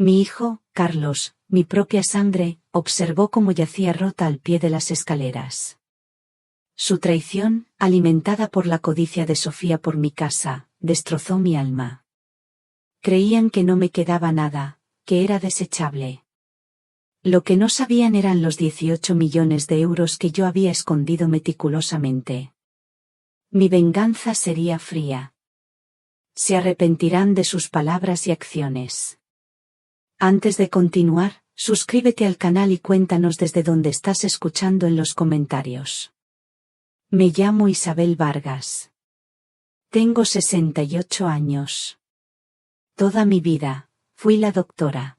Mi hijo, Carlos, mi propia sangre, observó cómo yacía rota al pie de las escaleras. Su traición, alimentada por la codicia de Sofía por mi casa, destrozó mi alma. Creían que no me quedaba nada, que era desechable. Lo que no sabían eran los 18 millones de euros que yo había escondido meticulosamente. Mi venganza sería fría. Se arrepentirán de sus palabras y acciones. Antes de continuar, suscríbete al canal y cuéntanos desde dónde estás escuchando en los comentarios. Me llamo Isabel Vargas. Tengo 68 años. Toda mi vida, fui la doctora.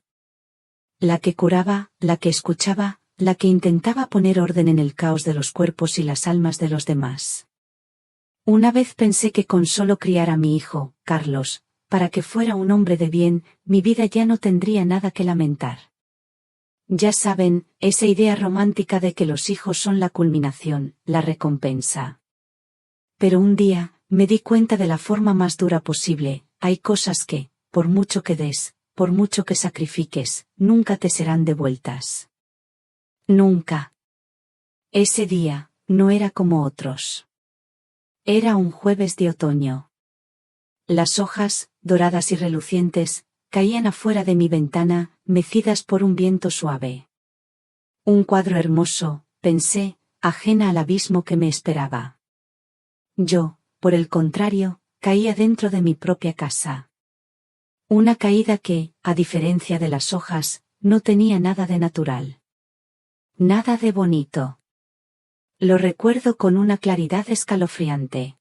La que curaba, la que escuchaba, la que intentaba poner orden en el caos de los cuerpos y las almas de los demás. Una vez pensé que con solo criar a mi hijo, Carlos, para que fuera un hombre de bien, mi vida ya no tendría nada que lamentar. Ya saben, esa idea romántica de que los hijos son la culminación, la recompensa. Pero un día, me di cuenta de la forma más dura posible: hay cosas que, por mucho que des, por mucho que sacrifiques, nunca te serán devueltas. Nunca. Ese día, no era como otros. Era un jueves de otoño. Las hojas, doradas y relucientes, caían afuera de mi ventana, mecidas por un viento suave. Un cuadro hermoso, pensé, ajena al abismo que me esperaba. Yo, por el contrario, caía dentro de mi propia casa. Una caída que, a diferencia de las hojas, no tenía nada de natural. Nada de bonito. Lo recuerdo con una claridad escalofriante.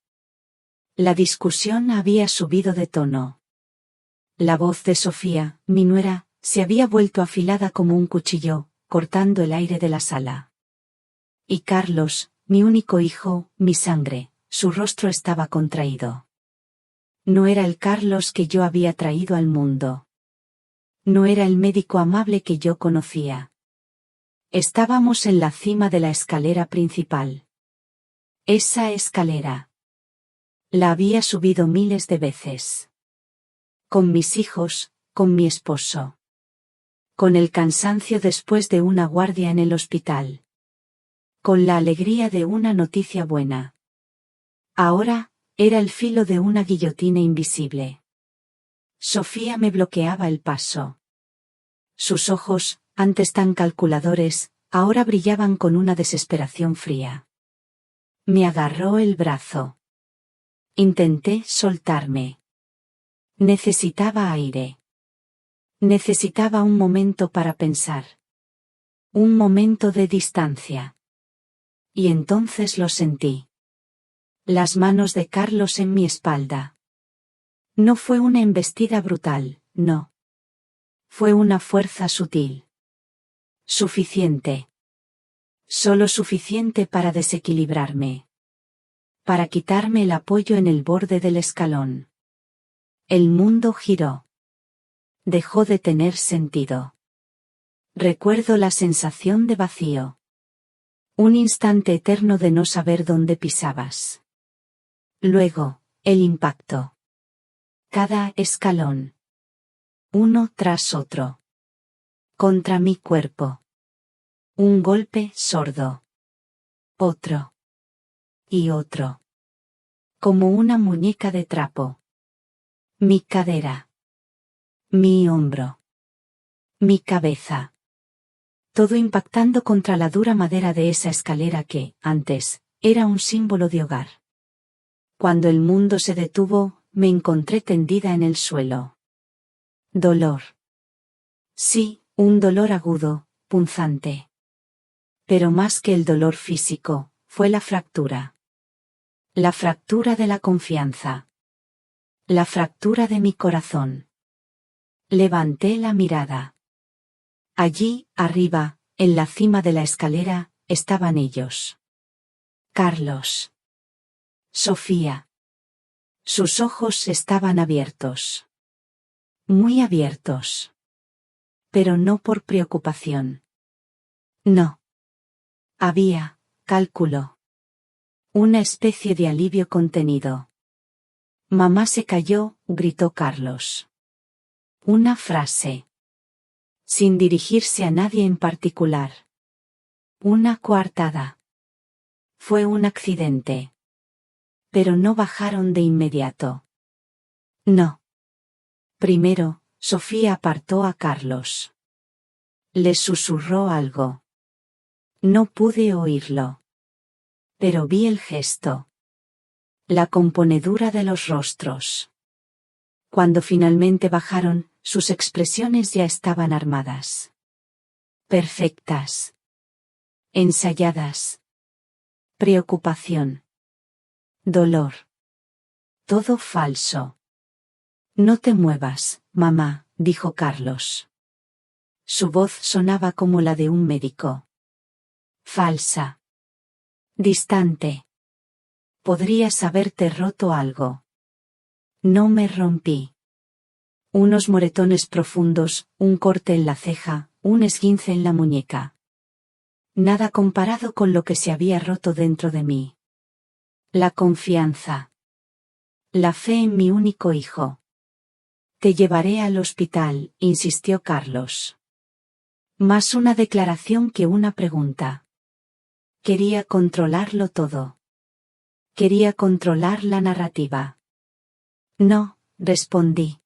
La discusión había subido de tono. La voz de Sofía, mi nuera, se había vuelto afilada como un cuchillo, cortando el aire de la sala. Y Carlos, mi único hijo, mi sangre, su rostro estaba contraído. No era el Carlos que yo había traído al mundo. No era el médico amable que yo conocía. Estábamos en la cima de la escalera principal. Esa escalera. La había subido miles de veces. Con mis hijos, con mi esposo. Con el cansancio después de una guardia en el hospital. Con la alegría de una noticia buena. Ahora, era el filo de una guillotina invisible. Sofía me bloqueaba el paso. Sus ojos, antes tan calculadores, ahora brillaban con una desesperación fría. Me agarró el brazo. Intenté soltarme. Necesitaba aire. Necesitaba un momento para pensar. Un momento de distancia. Y entonces lo sentí. Las manos de Carlos en mi espalda. No fue una embestida brutal, no. Fue una fuerza sutil. Suficiente. Solo suficiente para desequilibrarme. Para quitarme el apoyo en el borde del escalón. El mundo giró. Dejó de tener sentido. Recuerdo la sensación de vacío. Un instante eterno de no saber dónde pisabas. Luego, el impacto. Cada escalón. Uno tras otro. Contra mi cuerpo. Un golpe sordo. Otro. Y otro. Como una muñeca de trapo. Mi cadera. Mi hombro. Mi cabeza. Todo impactando contra la dura madera de esa escalera que, antes, era un símbolo de hogar. Cuando el mundo se detuvo, me encontré tendida en el suelo. Dolor. Sí, un dolor agudo, punzante. Pero más que el dolor físico, fue la fractura. La fractura de la confianza. La fractura de mi corazón. Levanté la mirada. Allí, arriba, en la cima de la escalera, estaban ellos. Carlos. Sofía. Sus ojos estaban abiertos. Muy abiertos. Pero no por preocupación. No. Había, cálculo. Una especie de alivio contenido. Mamá se cayó, gritó Carlos. Una frase. sin dirigirse a nadie en particular. Una coartada. Fue un accidente. Pero no bajaron de inmediato. No. Primero, Sofía apartó a Carlos. Le susurró algo. No pude oírlo. Pero vi el gesto. La componedura de los rostros. Cuando finalmente bajaron, sus expresiones ya estaban armadas. Perfectas. Ensayadas. Preocupación. Dolor. Todo falso. No te muevas, mamá, dijo Carlos. Su voz sonaba como la de un médico. Falsa. Distante. Podrías haberte roto algo. No me rompí. Unos moretones profundos, un corte en la ceja, un esguince en la muñeca. Nada comparado con lo que se había roto dentro de mí. La confianza. La fe en mi único hijo. Te llevaré al hospital, insistió Carlos. Más una declaración que una pregunta. Quería controlarlo todo. Quería controlar la narrativa. No, respondí.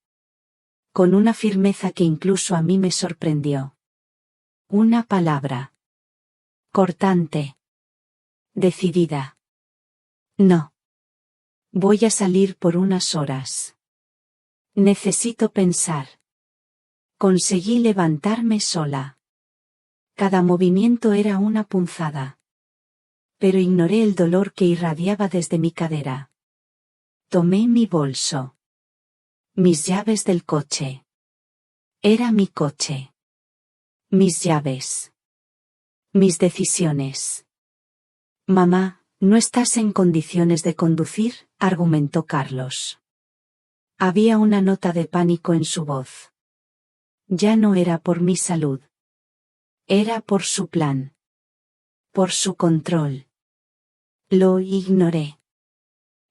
Con una firmeza que incluso a mí me sorprendió. Una palabra. Cortante. Decidida. No. Voy a salir por unas horas. Necesito pensar. Conseguí levantarme sola. Cada movimiento era una punzada. Pero ignoré el dolor que irradiaba desde mi cadera. Tomé mi bolso. Mis llaves del coche. Era mi coche. Mis llaves. Mis decisiones. Mamá, no estás en condiciones de conducir, argumentó Carlos. Había una nota de pánico en su voz. Ya no era por mi salud. Era por su plan. Por su control. Lo ignoré.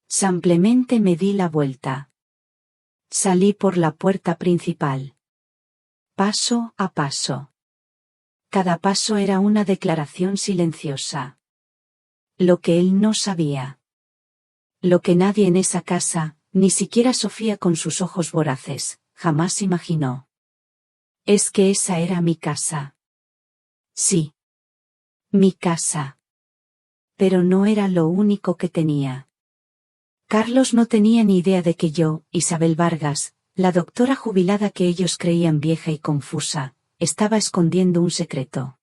Simplemente me di la vuelta. Salí por la puerta principal. Paso a paso. Cada paso era una declaración silenciosa. Lo que él no sabía. Lo que nadie en esa casa, ni siquiera Sofía con sus ojos voraces, jamás imaginó. Es que esa era mi casa. Sí. Mi casa. Pero no era lo único que tenía. Carlos no tenía ni idea de que yo, Isabel Vargas, la doctora jubilada que ellos creían vieja y confusa, estaba escondiendo un secreto.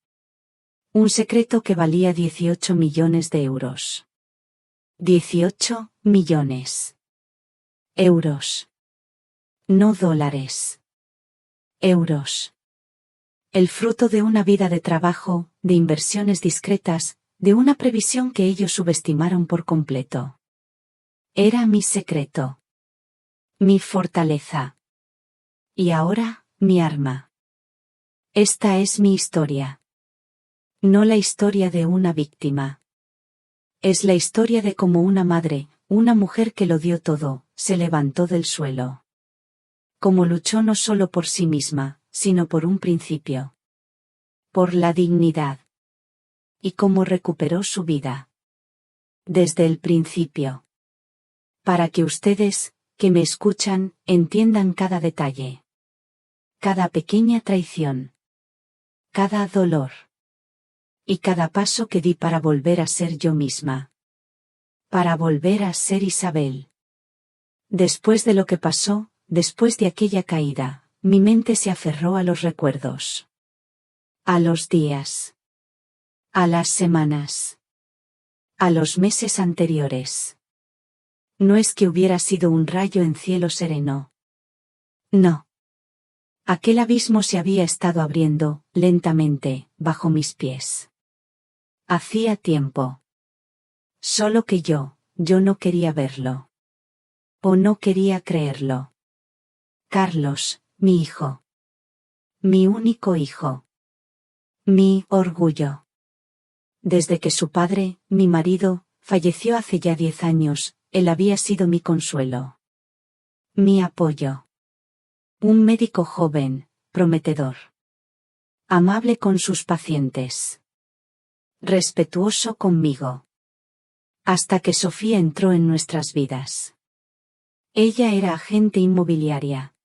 Un secreto que valía 18 millones de euros. 18 millones. Euros. No dólares. Euros. El fruto de una vida de trabajo, de inversiones discretas, de una previsión que ellos subestimaron por completo. Era mi secreto. Mi fortaleza. Y ahora, mi arma. Esta es mi historia. No la historia de una víctima. Es la historia de cómo una madre, una mujer que lo dio todo, se levantó del suelo. Cómo luchó no solo por sí misma, sino por un principio. Por la dignidad. Y cómo recuperó su vida. Desde el principio. Para que ustedes, que me escuchan, entiendan cada detalle. Cada pequeña traición. Cada dolor. Y cada paso que di para volver a ser yo misma. Para volver a ser Isabel. Después de lo que pasó, después de aquella caída, mi mente se aferró a los recuerdos. A los días. A las semanas. A los meses anteriores. No es que hubiera sido un rayo en cielo sereno. No. Aquel abismo se había estado abriendo, lentamente, bajo mis pies. Hacía tiempo. Solo que yo no quería verlo. O no quería creerlo. Carlos, mi hijo. Mi único hijo. Mi orgullo. Desde que su padre, mi marido, falleció hace ya 10 años, él había sido mi consuelo. Mi apoyo. Un médico joven, prometedor. Amable con sus pacientes. Respetuoso conmigo. Hasta que Sofía entró en nuestras vidas. Ella era agente inmobiliaria.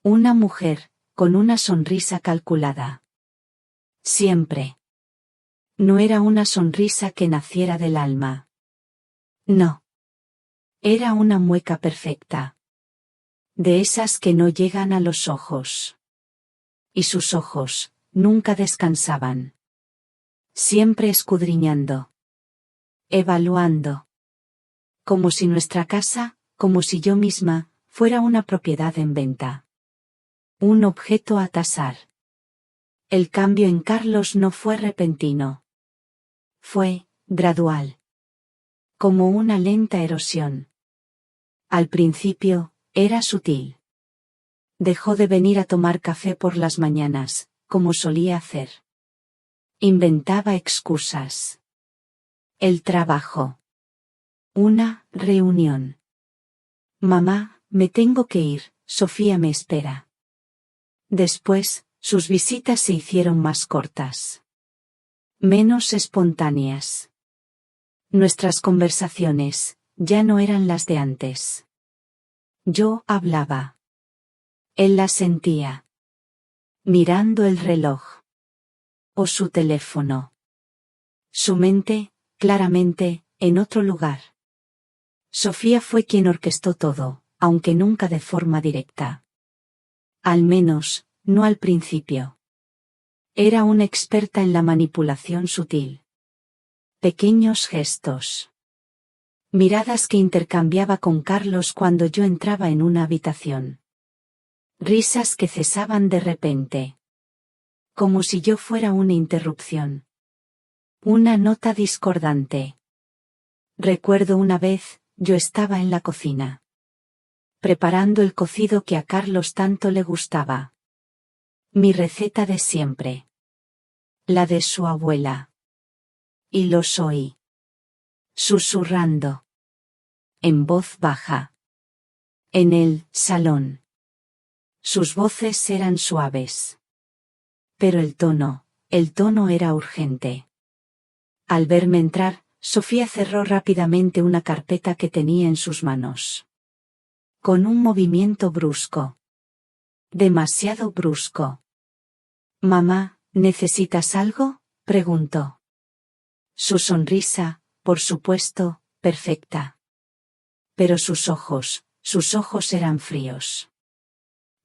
Una mujer, con una sonrisa calculada. Siempre. No era una sonrisa que naciera del alma. No. Era una mueca perfecta. De esas que no llegan a los ojos. Y sus ojos, nunca descansaban. Siempre escudriñando. Evaluando. Como si nuestra casa, como si yo misma, fuera una propiedad en venta. Un objeto a tasar. El cambio en Carlos no fue repentino. Fue, gradual. Como una lenta erosión. Al principio, era sutil. Dejó de venir a tomar café por las mañanas, como solía hacer. Inventaba excusas. El trabajo. Una reunión. Mamá, me tengo que ir, Sofía me espera. Después, sus visitas se hicieron más cortas. Menos espontáneas. Nuestras conversaciones, ya no eran las de antes. Yo hablaba. Él las sentía. Mirando el reloj. O su teléfono. Su mente, claramente, en otro lugar. Sofía fue quien orquestó todo, aunque nunca de forma directa. Al menos, no al principio. Era una experta en la manipulación sutil. Pequeños gestos. Miradas que intercambiaba con Carlos cuando yo entraba en una habitación. Risas que cesaban de repente. Como si yo fuera una interrupción. Una nota discordante. Recuerdo una vez, yo estaba en la cocina. Preparando el cocido que a Carlos tanto le gustaba. Mi receta de siempre. La de su abuela. Y los oí. Susurrando. En voz baja. En el salón. Sus voces eran suaves. Pero el tono era urgente. Al verme entrar, Sofía cerró rápidamente una carpeta que tenía en sus manos. Con un movimiento brusco. Demasiado brusco. Mamá, ¿necesitas algo?, preguntó. Su sonrisa, por supuesto, perfecta. Pero sus ojos eran fríos.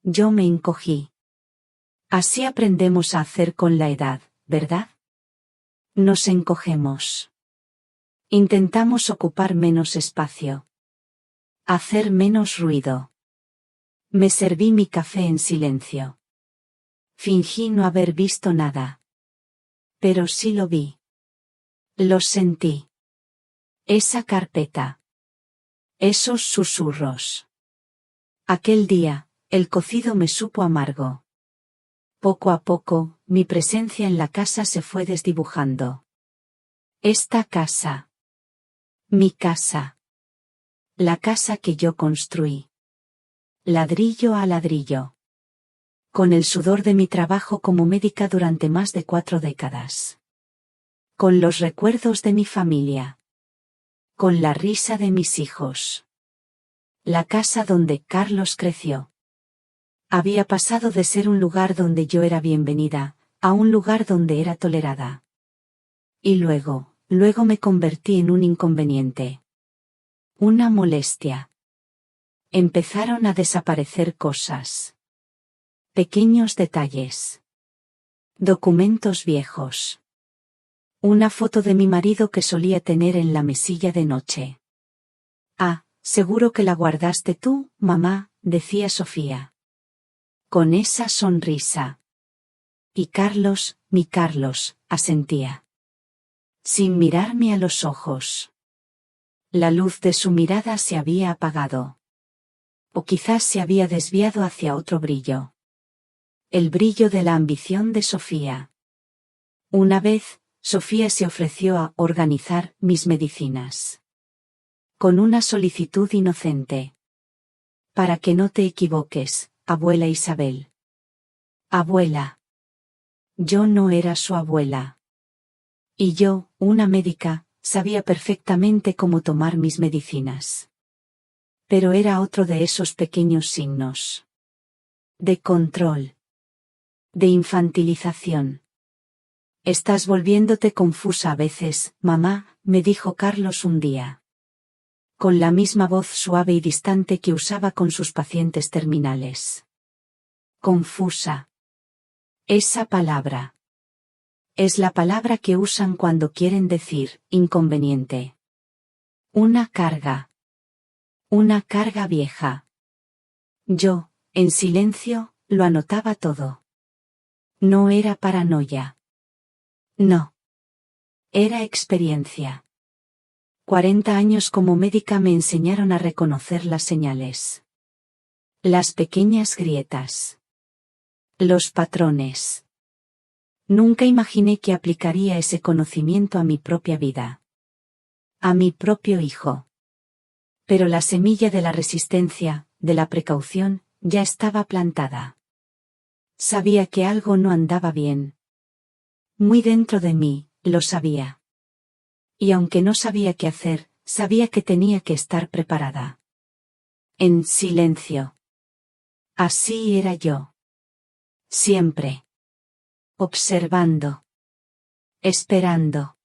Yo me encogí. Así aprendemos a hacer con la edad, ¿verdad? Nos encogemos. Intentamos ocupar menos espacio. Hacer menos ruido. Me serví mi café en silencio. Fingí no haber visto nada. Pero sí lo vi. Lo sentí. Esa carpeta. Esos susurros. Aquel día, el cocido me supo amargo. Poco a poco, mi presencia en la casa se fue desdibujando. Esta casa. Mi casa. La casa que yo construí. Ladrillo a ladrillo. Con el sudor de mi trabajo como médica durante más de 4 décadas. Con los recuerdos de mi familia. Con la risa de mis hijos. La casa donde Carlos creció. Había pasado de ser un lugar donde yo era bienvenida, a un lugar donde era tolerada. Y luego me convertí en un inconveniente. Una molestia. Empezaron a desaparecer cosas. Pequeños detalles. Documentos viejos. Una foto de mi marido que solía tener en la mesilla de noche. Ah, seguro que la guardaste tú, mamá, decía Sofía. Con esa sonrisa. Y Carlos, mi Carlos, asentía. Sin mirarme a los ojos. La luz de su mirada se había apagado. O quizás se había desviado hacia otro brillo. El brillo de la ambición de Sofía. Una vez, Sofía se ofreció a organizar mis medicinas. Con una solicitud inocente. Para que no te equivoques, abuela Isabel. Abuela. Yo no era su abuela. Y yo, una médica, sabía perfectamente cómo tomar mis medicinas. Pero era otro de esos pequeños signos. De control. De infantilización. Estás volviéndote confusa a veces, mamá, me dijo Carlos un día. Con la misma voz suave y distante que usaba con sus pacientes terminales. Confusa. Esa palabra. Es la palabra que usan cuando quieren decir inconveniente. Una carga. Una carga vieja. Yo, en silencio, lo anotaba todo. No era paranoia. No. Era experiencia. 40 años como médica me enseñaron a reconocer las señales. Las pequeñas grietas. Los patrones. Nunca imaginé que aplicaría ese conocimiento a mi propia vida. A mi propio hijo. Pero la semilla de la resistencia, de la precaución, ya estaba plantada. Sabía que algo no andaba bien. Muy dentro de mí, lo sabía. Y aunque no sabía qué hacer, sabía que tenía que estar preparada. En silencio. Así era yo. Siempre. Observando. Esperando.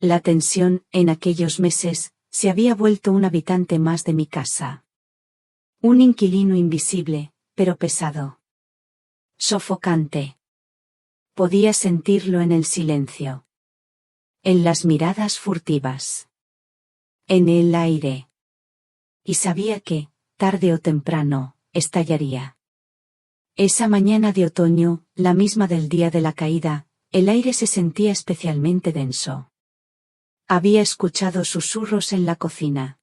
La tensión, en aquellos meses, se había vuelto un habitante más de mi casa. Un inquilino invisible, pero pesado. Sofocante. Podía sentirlo en el silencio. En las miradas furtivas. En el aire. Y sabía que, tarde o temprano, estallaría. Esa mañana de otoño, la misma del día de la caída, el aire se sentía especialmente denso. Había escuchado susurros en la cocina.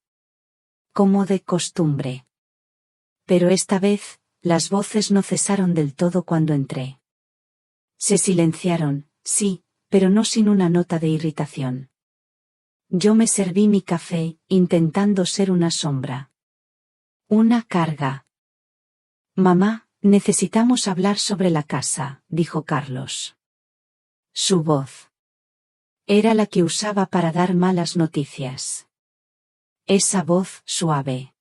Como de costumbre. Pero esta vez, las voces no cesaron del todo cuando entré. Se silenciaron, sí, pero no sin una nota de irritación. Yo me serví mi café, intentando ser una sombra. Una carga. Mamá, necesitamos hablar sobre la casa, dijo Carlos. Su voz. Era la que usaba para dar malas noticias. Esa voz suave.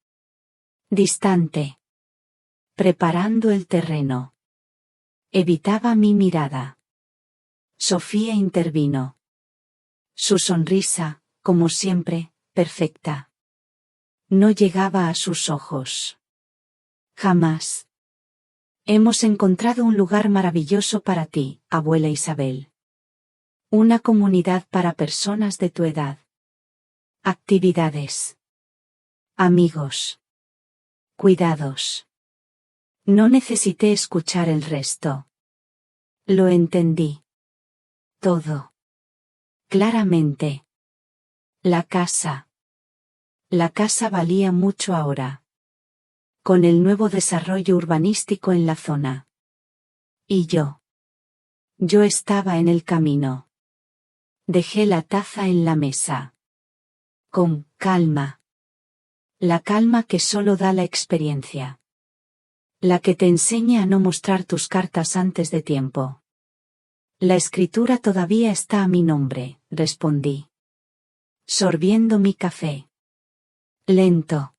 Distante. Preparando el terreno. Evitaba mi mirada. Sofía intervino. Su sonrisa, como siempre, perfecta. No llegaba a sus ojos. Jamás. Hemos encontrado un lugar maravilloso para ti, abuela Isabel. Una comunidad para personas de tu edad. Actividades. Amigos. Cuidados. No necesité escuchar el resto. Lo entendí. Todo. Claramente. La casa. La casa valía mucho ahora. Con el nuevo desarrollo urbanístico en la zona. Y yo. Yo estaba en el camino. Dejé la taza en la mesa. Con calma. La calma que solo da la experiencia. La que te enseña a no mostrar tus cartas antes de tiempo. La escritura todavía está a mi nombre, respondí. Sorbiendo mi café. Lento.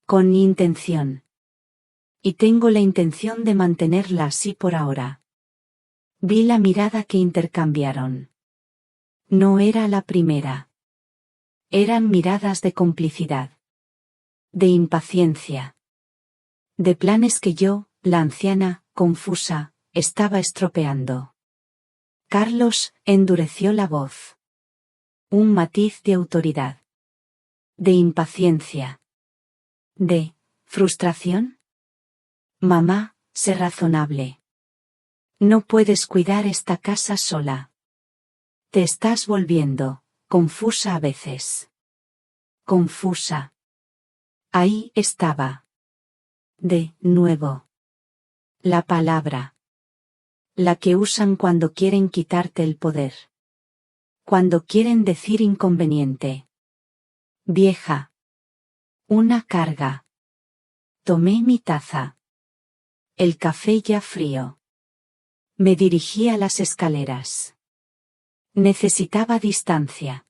Con intención. Y tengo la intención de mantenerla así por ahora. Vi la mirada que intercambiaron. No era la primera. Eran miradas de complicidad. De impaciencia. De planes que yo, la anciana, confusa, estaba estropeando. Carlos endureció la voz. Un matiz de autoridad. De impaciencia. De frustración. Mamá, sé razonable. No puedes cuidar esta casa sola. Te estás volviendo confusa a veces. Confusa. Ahí estaba. De nuevo. La palabra. La que usan cuando quieren quitarte el poder. Cuando quieren decir inconveniente. Vieja. Una carga. Tomé mi taza. El café ya frío. Me dirigí a las escaleras. Necesitaba distancia.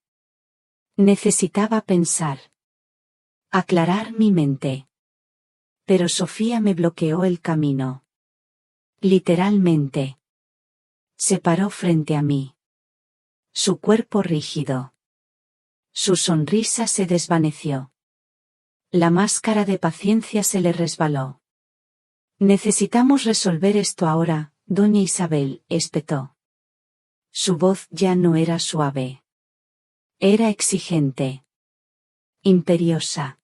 Necesitaba pensar. Aclarar mi mente. Pero Sofía me bloqueó el camino. Literalmente. Se paró frente a mí. Su cuerpo rígido. Su sonrisa se desvaneció. La máscara de paciencia se le resbaló. Necesitamos resolver esto ahora, doña Isabel, espetó. Su voz ya no era suave. Era exigente. Imperiosa.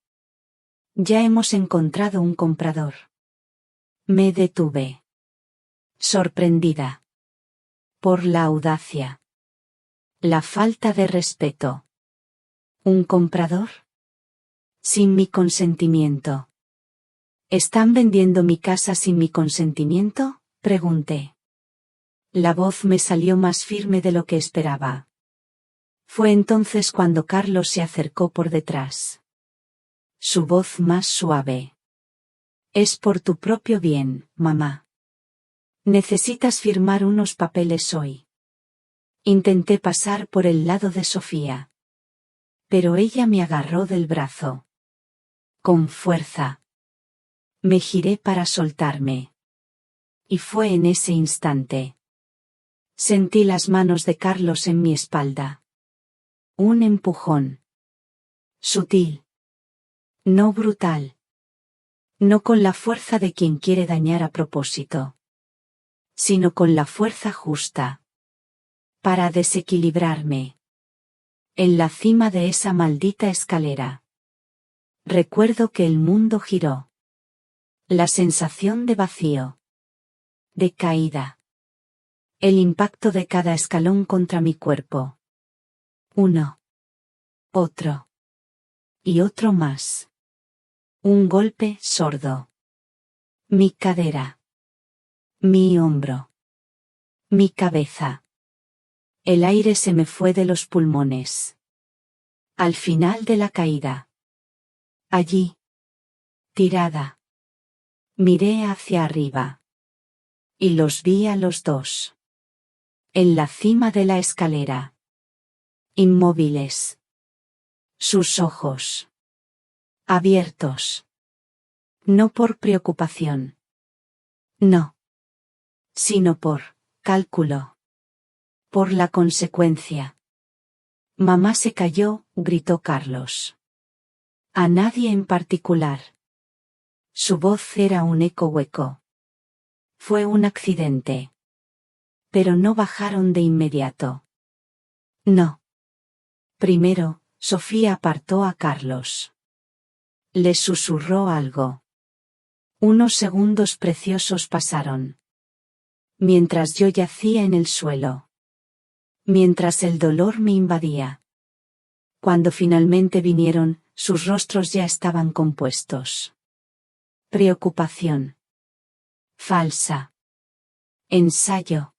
Ya hemos encontrado un comprador. Me detuve. Sorprendida. Por la audacia. La falta de respeto. ¿Un comprador? Sin mi consentimiento. ¿Están vendiendo mi casa sin mi consentimiento?, pregunté. La voz me salió más firme de lo que esperaba. Fue entonces cuando Carlos se acercó por detrás. Su voz más suave. Es por tu propio bien, mamá. Necesitas firmar unos papeles hoy. Intenté pasar por el lado de Sofía. Pero ella me agarró del brazo. Con fuerza. Me giré para soltarme. Y fue en ese instante. Sentí las manos de Carlos en mi espalda. Un empujón. Sutil. No brutal. No con la fuerza de quien quiere dañar a propósito. Sino con la fuerza justa. Para desequilibrarme. En la cima de esa maldita escalera. Recuerdo que el mundo giró. La sensación de vacío. De caída. El impacto de cada escalón contra mi cuerpo. Uno. Otro. Y otro más. Un golpe sordo. Mi cadera. Mi hombro. Mi cabeza. El aire se me fue de los pulmones. Al final de la caída. Allí. Tirada. Miré hacia arriba. Y los vi a los dos. En la cima de la escalera. Inmóviles. Sus ojos. Abiertos. No por preocupación. No. Sino por cálculo. Por la consecuencia. Mamá se cayó, gritó Carlos. A nadie en particular. Su voz era un eco hueco. Fue un accidente. Pero no bajaron de inmediato. No. Primero, Sofía apartó a Carlos. Le susurró algo. Unos segundos preciosos pasaron. Mientras yo yacía en el suelo. Mientras el dolor me invadía. Cuando finalmente vinieron, sus rostros ya estaban compuestos. Preocupación. Falsa. Ensayo.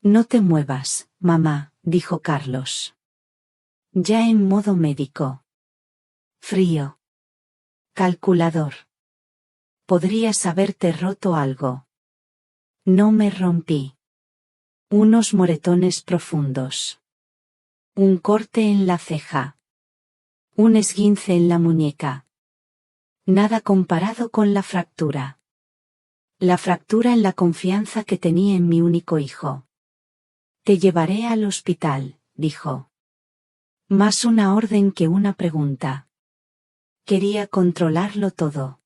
No te muevas, mamá, dijo Carlos. Ya en modo médico. Frío. Calculador. Podrías haberte roto algo. No me rompí. Unos moretones profundos. Un corte en la ceja. Un esguince en la muñeca. Nada comparado con la fractura. La fractura en la confianza que tenía en mi único hijo. Te llevaré al hospital, dijo. Más una orden que una pregunta. Quería controlarlo todo.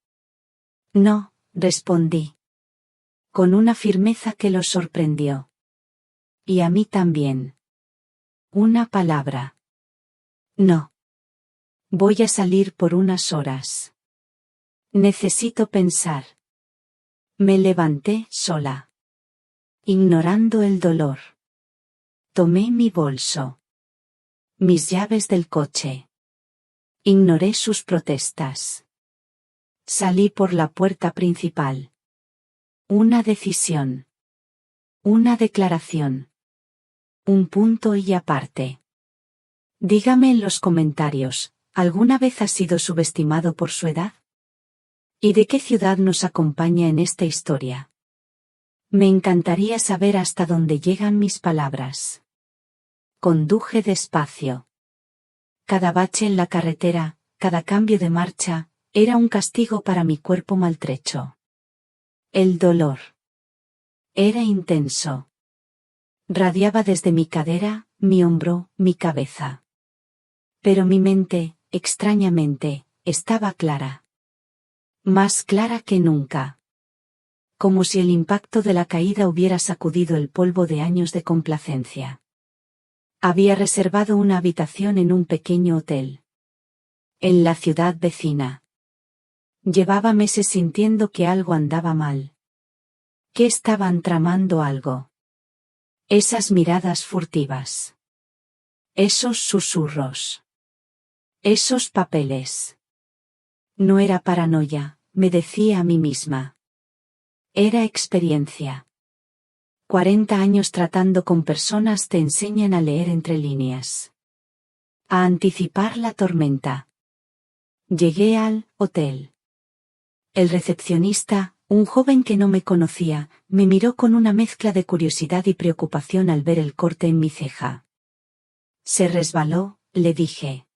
No, respondí. Con una firmeza que lo sorprendió. Y a mí también. Una palabra. No. Voy a salir por unas horas. Necesito pensar. Me levanté sola. Ignorando el dolor. Tomé mi bolso. Mis llaves del coche. Ignoré sus protestas. Salí por la puerta principal. Una decisión. Una declaración. Un punto y aparte. Dígame en los comentarios, ¿alguna vez ha sido subestimado por su edad? ¿Y de qué ciudad nos acompaña en esta historia? Me encantaría saber hasta dónde llegan mis palabras. Conduje despacio. Cada bache en la carretera, cada cambio de marcha, era un castigo para mi cuerpo maltrecho. El dolor era intenso. Radiaba desde mi cadera, mi hombro, mi cabeza. Pero mi mente, extrañamente, estaba clara. Más clara que nunca. Como si el impacto de la caída hubiera sacudido el polvo de años de complacencia. Había reservado una habitación en un pequeño hotel. En la ciudad vecina. Llevaba meses sintiendo que algo andaba mal. Que estaban tramando algo. Esas miradas furtivas. Esos susurros. Esos papeles. No era paranoia, me decía a mí misma. Era experiencia. 40 años tratando con personas te enseñan a leer entre líneas. A anticipar la tormenta. Llegué al hotel. El recepcionista, un joven que no me conocía, me miró con una mezcla de curiosidad y preocupación al ver el corte en mi ceja. Se resbaló, le dije.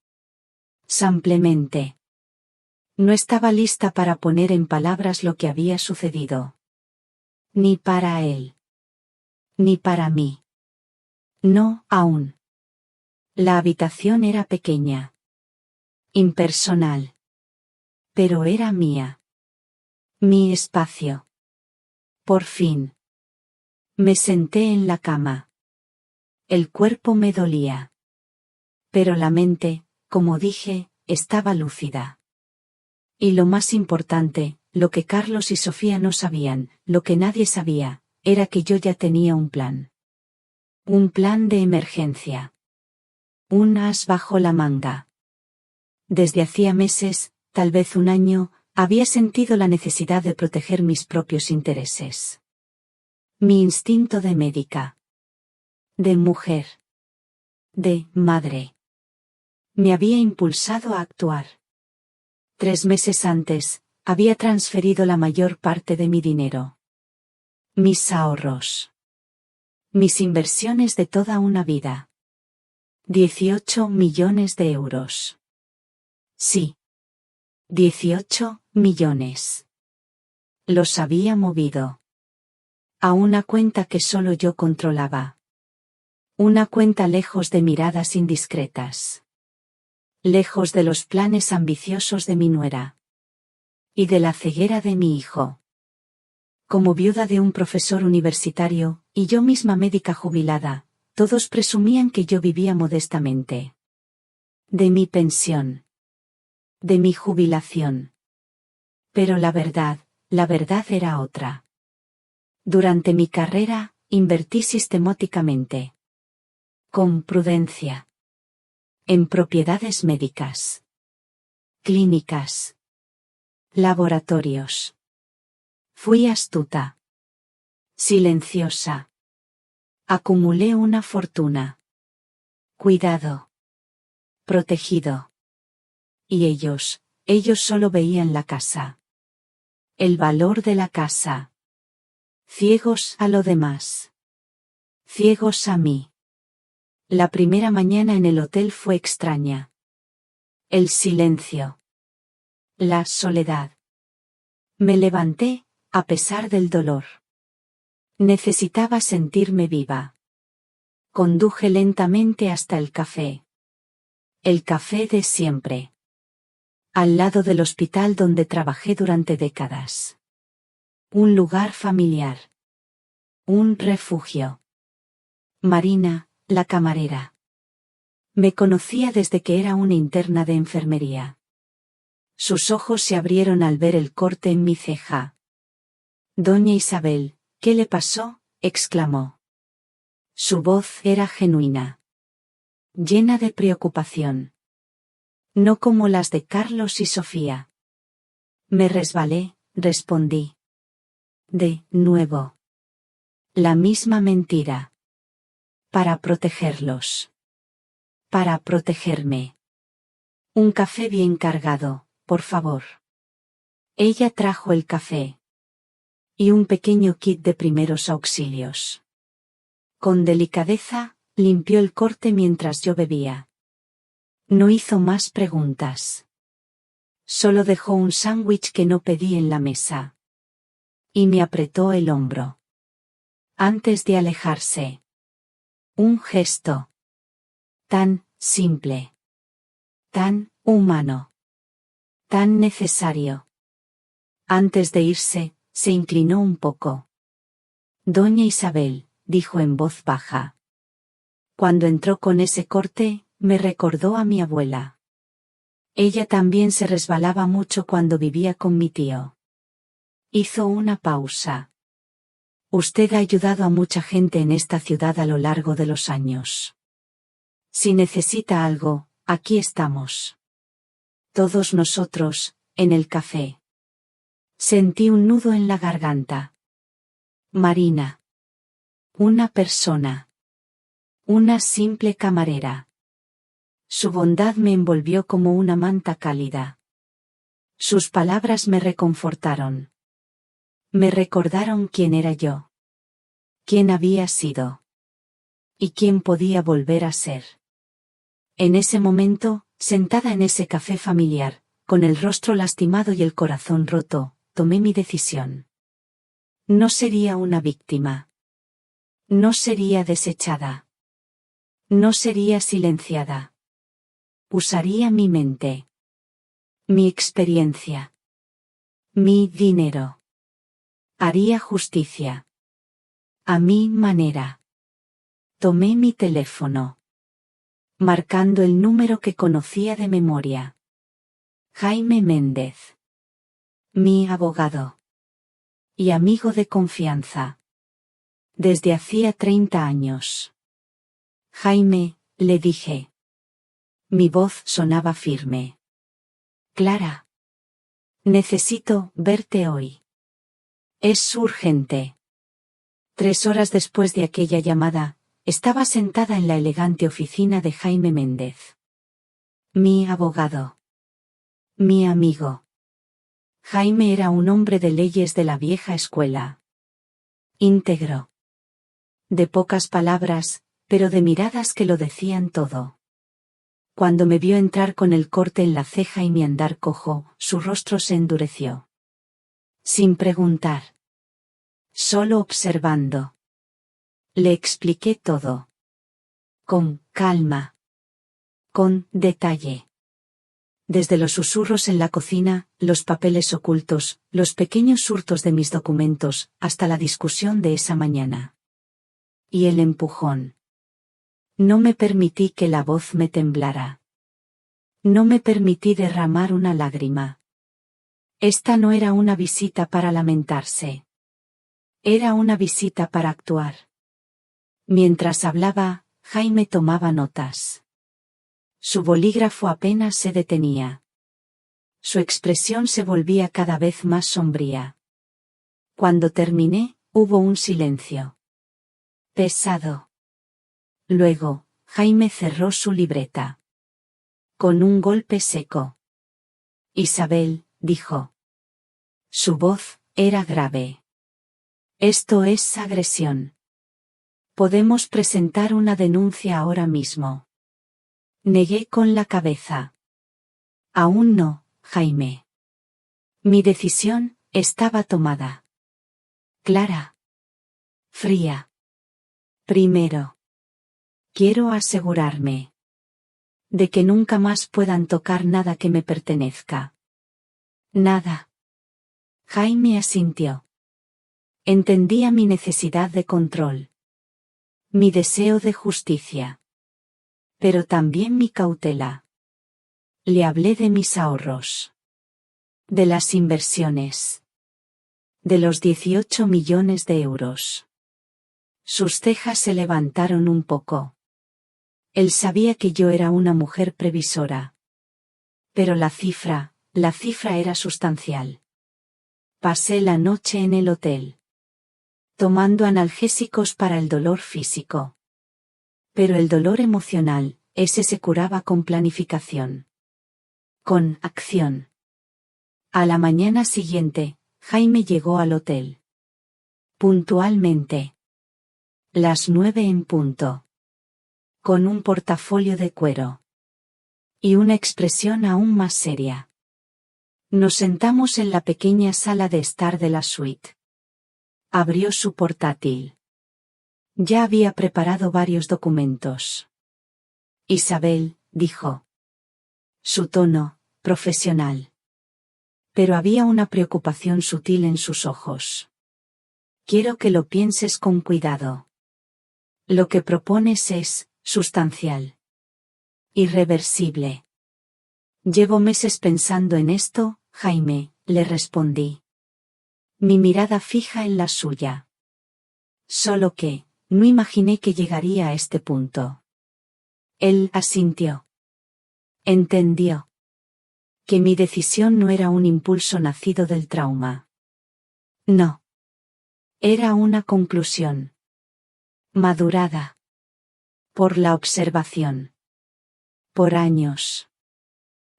Simplemente. No estaba lista para poner en palabras lo que había sucedido. Ni para él. Ni para mí. No, aún. La habitación era pequeña. Impersonal. Pero era mía. Mi espacio. Por fin. Me senté en la cama. El cuerpo me dolía. Pero la mente, como dije, estaba lúcida. Y lo más importante, lo que Carlos y Sofía no sabían, lo que nadie sabía, era que yo ya tenía un plan. Un plan de emergencia. Un as bajo la manga. Desde hacía meses, tal vez un año, había sentido la necesidad de proteger mis propios intereses. Mi instinto de médica. De mujer. De madre. Me había impulsado a actuar. 3 meses antes, había transferido la mayor parte de mi dinero. Mis ahorros. Mis inversiones de toda una vida. 18 millones de euros. Sí. 18 millones. Los había movido. A una cuenta que solo yo controlaba. Una cuenta lejos de miradas indiscretas. Lejos de los planes ambiciosos de mi nuera. Y de la ceguera de mi hijo. Como viuda de un profesor universitario, y yo misma médica jubilada, todos presumían que yo vivía modestamente. De mi pensión. De mi jubilación. Pero la verdad era otra. Durante mi carrera, invertí sistemáticamente. Con prudencia. En propiedades médicas. Clínicas. Laboratorios. Fui astuta. Silenciosa. Acumulé una fortuna. Cuidado. Protegido. Y ellos solo veían la casa. El valor de la casa. Ciegos a lo demás. Ciegos a mí. La primera mañana en el hotel fue extraña. El silencio. La soledad. Me levanté, a pesar del dolor. Necesitaba sentirme viva. Conduje lentamente hasta el café. El café de siempre. Al lado del hospital donde trabajé durante décadas. Un lugar familiar. Un refugio. Marina, la camarera. Me conocía desde que era una interna de enfermería. Sus ojos se abrieron al ver el corte en mi ceja. Doña Isabel, ¿qué le pasó?, exclamó. Su voz era genuina. Llena de preocupación. No como las de Carlos y Sofía. Me resbalé, respondí. De nuevo. La misma mentira. Para protegerlos. Para protegerme. Un café bien cargado, por favor. Ella trajo el café. y un pequeño kit de primeros auxilios. Con delicadeza, limpió el corte mientras yo bebía. No hizo más preguntas. Solo dejó un sándwich que no pedí en la mesa. Y me apretó el hombro. Antes de alejarse. Un gesto. Tan simple. Tan humano. Tan necesario. Antes de irse, se inclinó un poco. Doña Isabel, dijo en voz baja. Cuando entró con ese corte, me recordó a mi abuela. Ella también se resbalaba mucho cuando vivía con mi tío. Hizo una pausa. Usted ha ayudado a mucha gente en esta ciudad a lo largo de los años. Si necesita algo, aquí estamos. Todos nosotros, en el café. Sentí un nudo en la garganta. Marina. Una persona. Una simple camarera. Su bondad me envolvió como una manta cálida. Sus palabras me reconfortaron. Me recordaron quién era yo. Quién había sido. Y quién podía volver a ser. En ese momento, sentada en ese café familiar, con el rostro lastimado y el corazón roto, tomé mi decisión. No sería una víctima. No sería desechada. No sería silenciada. Usaría mi mente. Mi experiencia. Mi dinero. Haría justicia. A mi manera. Tomé mi teléfono. Marcando el número que conocía de memoria. Jaime Méndez. Mi abogado. Y amigo de confianza. Desde hacía 30 años. Jaime, le dije. Mi voz sonaba firme. Clara. Necesito verte hoy. Es urgente. 3 horas después de aquella llamada, estaba sentada en la elegante oficina de Jaime Méndez. Mi abogado. Mi amigo. Jaime era un hombre de leyes de la vieja escuela. Íntegro. De pocas palabras, pero de miradas que lo decían todo. Cuando me vio entrar con el corte en la ceja y mi andar cojo, su rostro se endureció. Sin preguntar. Solo observando. Le expliqué todo. Con calma. Con detalle. Desde los susurros en la cocina, los papeles ocultos, los pequeños hurtos de mis documentos, hasta la discusión de esa mañana. Y el empujón. No me permití que la voz me temblara. No me permití derramar una lágrima. Esta no era una visita para lamentarse. Era una visita para actuar. Mientras hablaba, Jaime tomaba notas. Su bolígrafo apenas se detenía. Su expresión se volvía cada vez más sombría. Cuando terminé, hubo un silencio. Pesado. Luego, Jaime cerró su libreta. Con un golpe seco. Isabel, dijo. Su voz era grave. Esto es agresión. Podemos presentar una denuncia ahora mismo. Negué con la cabeza. Aún no, Jaime. Mi decisión estaba tomada. Clara. Fría. Primero. Quiero asegurarme de que nunca más puedan tocar nada que me pertenezca. Nada. Jaime asintió. Entendía mi necesidad de control. Mi deseo de justicia. Pero también mi cautela. Le hablé de mis ahorros. De las inversiones. De los 18 millones de euros. Sus cejas se levantaron un poco. Él sabía que yo era una mujer previsora. Pero la cifra era sustancial. Pasé la noche en el hotel. Tomando analgésicos para el dolor físico. Pero el dolor emocional, ese se curaba con planificación. Con acción. A la mañana siguiente, Jaime llegó al hotel. Puntualmente. Las 9 en punto. Con un portafolio de cuero. Y una expresión aún más seria. Nos sentamos en la pequeña sala de estar de la suite. Abrió su portátil. Ya había preparado varios documentos. Isabel, dijo. Su tono, profesional. Pero había una preocupación sutil en sus ojos. Quiero que lo pienses con cuidado. Lo que propones es sustancial. Irreversible. Llevo meses pensando en esto, Jaime, le respondí. Mi mirada fija en la suya. Solo que, no imaginé que llegaría a este punto. Él asintió. Entendió. Que mi decisión no era un impulso nacido del trauma. No. Era una conclusión. Madurada. Por la observación. Por años.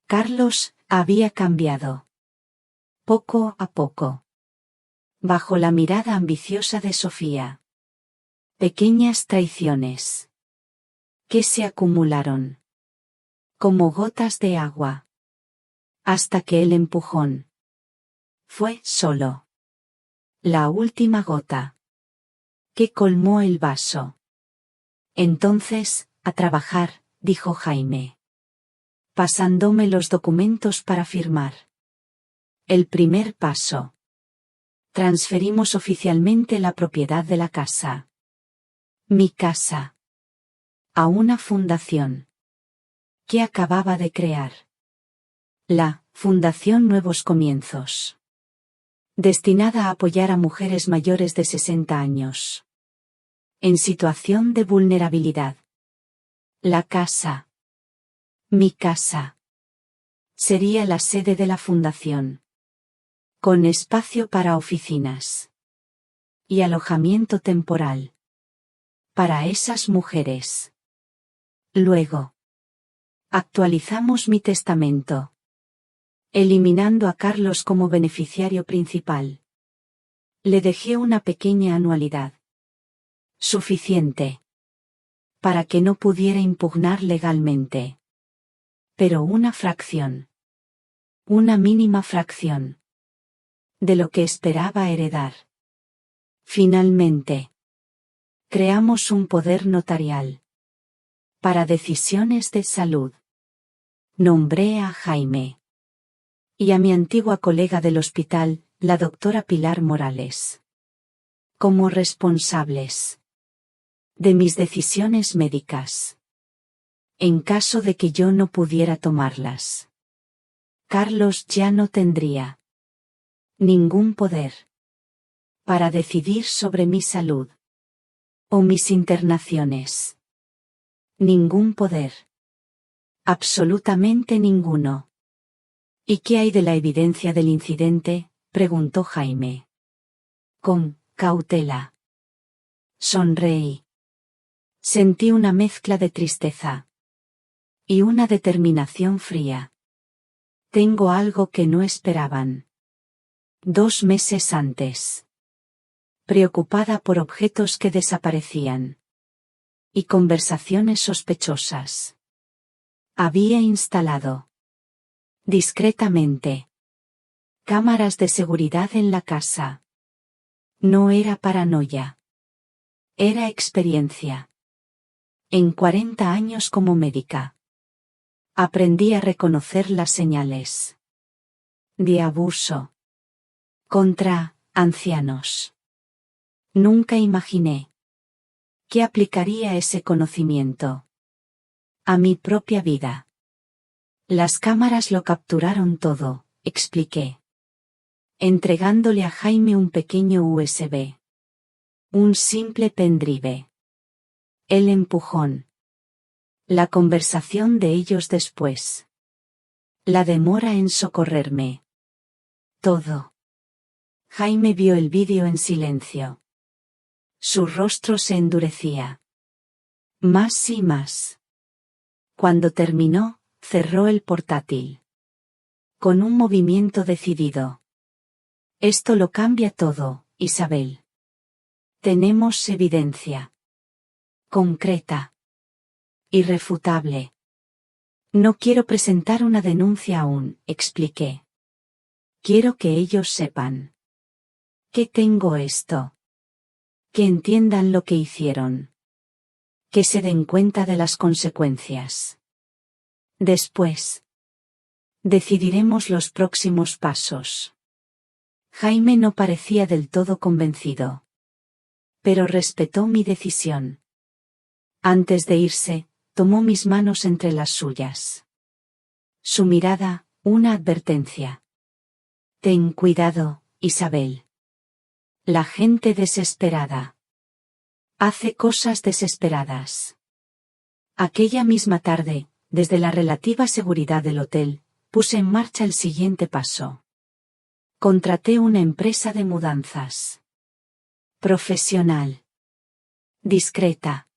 Carlos había cambiado. Poco a poco. Bajo la mirada ambiciosa de Sofía. Pequeñas traiciones. Que se acumularon. Como gotas de agua. Hasta que el empujón. Fue solo. La última gota. Que colmó el vaso. Entonces, a trabajar, dijo Jaime. Pasándome los documentos para firmar. El primer paso. Transferimos oficialmente la propiedad de la casa. Mi casa. A una fundación. Que acababa de crear. La Fundación Nuevos Comienzos. Destinada a apoyar a mujeres mayores de 60 años. En situación de vulnerabilidad. La casa. Mi casa. Sería la sede de la fundación. Con espacio para oficinas. Y alojamiento temporal. Para esas mujeres. Luego. Actualizamos mi testamento. Eliminando a Carlos como beneficiario principal. Le dejé una pequeña anualidad. Suficiente. Para que no pudiera impugnar legalmente. Pero una fracción. Una mínima fracción. De lo que esperaba heredar. Finalmente. Creamos un poder notarial. Para decisiones de salud. Nombré a Jaime. Y a mi antigua colega del hospital, la doctora Pilar Morales. Como responsables. De mis decisiones médicas. En caso de que yo no pudiera tomarlas. Carlos ya no tendría. Ningún poder. Para decidir sobre mi salud. O mis internaciones. Ningún poder. Absolutamente ninguno. ¿Y qué hay de la evidencia del incidente?, preguntó Jaime. Con cautela. Sonreí. Sentí una mezcla de tristeza. Y una determinación fría. Tengo algo que no esperaban. 2 meses antes. Preocupada por objetos que desaparecían. Y conversaciones sospechosas. Había instalado. Discretamente. Cámaras de seguridad en la casa. No era paranoia. Era experiencia. En 40 años como médica. Aprendí a reconocer las señales. De abuso. Contra ancianos. Nunca imaginé. Que aplicaría ese conocimiento. A mi propia vida. Las cámaras lo capturaron todo, expliqué. Entregándole a Jaime un pequeño USB. Un simple pendrive. El empujón. La conversación de ellos después. La demora en socorrerme. Todo. Jaime vio el vídeo en silencio. Su rostro se endurecía. Más y más. Cuando terminó, cerró el portátil. Con un movimiento decidido. Esto lo cambia todo, Isabel. Tenemos evidencia. Concreta. Irrefutable. No quiero presentar una denuncia aún, expliqué. Quiero que ellos sepan. Que tengo esto. Que entiendan lo que hicieron. Que se den cuenta de las consecuencias. Después. Decidiremos los próximos pasos. Jaime no parecía del todo convencido. Pero respetó mi decisión. Antes de irse, tomó mis manos entre las suyas. Su mirada, una advertencia. Ten cuidado, Isabel. La gente desesperada hace cosas desesperadas. Aquella misma tarde, desde la relativa seguridad del hotel, puse en marcha el siguiente paso. Contraté una empresa de mudanzas. Profesional. Discreta.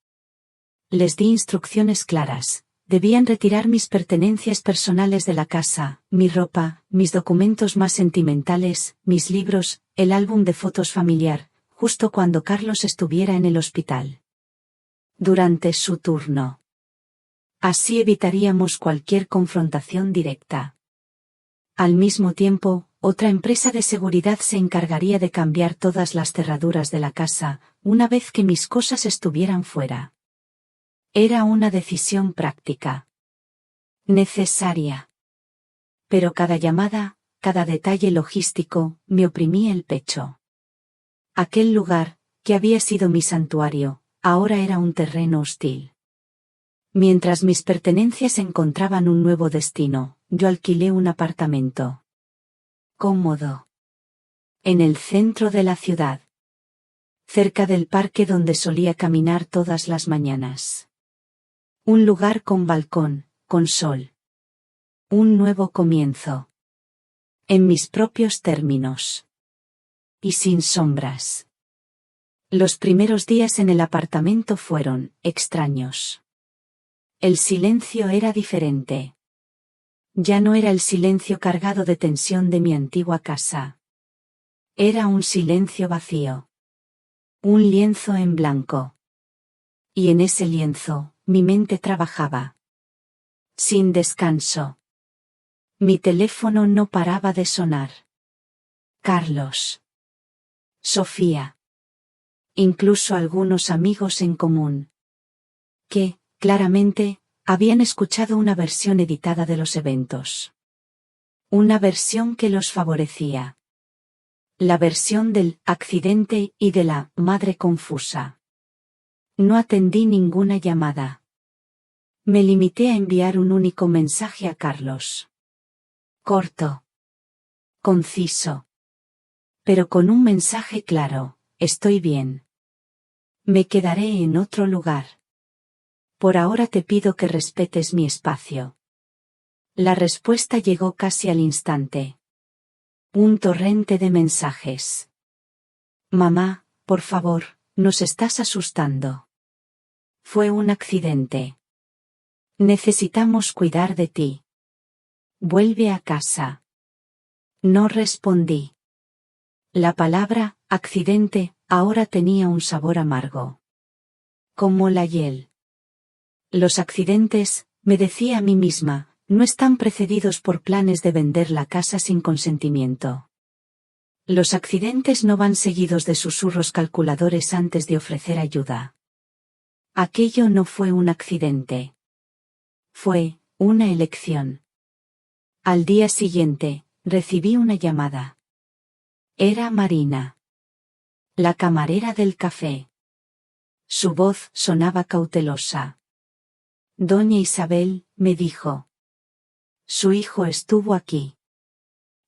Les di instrucciones claras. Debían retirar mis pertenencias personales de la casa, mi ropa, mis documentos más sentimentales, mis libros, el álbum de fotos familiar, justo cuando Carlos estuviera en el hospital. Durante su turno. Así evitaríamos cualquier confrontación directa. Al mismo tiempo, otra empresa de seguridad se encargaría de cambiar todas las cerraduras de la casa, una vez que mis cosas estuvieran fuera. Era una decisión práctica. Necesaria. Pero cada llamada, cada detalle logístico, me oprimía el pecho. Aquel lugar, que había sido mi santuario, ahora era un terreno hostil. Mientras mis pertenencias encontraban un nuevo destino, yo alquilé un apartamento. Cómodo. En el centro de la ciudad. Cerca del parque donde solía caminar todas las mañanas. Un lugar con balcón, con sol. Un nuevo comienzo. En mis propios términos. Y sin sombras. Los primeros días en el apartamento fueron extraños. El silencio era diferente. Ya no era el silencio cargado de tensión de mi antigua casa. Era un silencio vacío. Un lienzo en blanco. Y en ese lienzo, mi mente trabajaba. Sin descanso. Mi teléfono no paraba de sonar. Carlos. Sofía. Incluso algunos amigos en común. Que, claramente, habían escuchado una versión editada de los eventos. Una versión que los favorecía. La versión del accidente y de la madre confusa. No atendí ninguna llamada. Me limité a enviar un único mensaje a Carlos. Corto. Conciso. Pero con un mensaje claro, estoy bien. Me quedaré en otro lugar. Por ahora te pido que respetes mi espacio. La respuesta llegó casi al instante. Un torrente de mensajes. Mamá, por favor, nos estás asustando. Fue un accidente. Necesitamos cuidar de ti. Vuelve a casa. No respondí. La palabra, accidente, ahora tenía un sabor amargo. Como la hiel. Los accidentes, me decía a mí misma, no están precedidos por planes de vender la casa sin consentimiento. Los accidentes no van seguidos de susurros calculadores antes de ofrecer ayuda. Aquello no fue un accidente. Fue una elección. Al día siguiente, recibí una llamada. Era Marina. La camarera del café. Su voz sonaba cautelosa. Doña Isabel, me dijo. Su hijo estuvo aquí.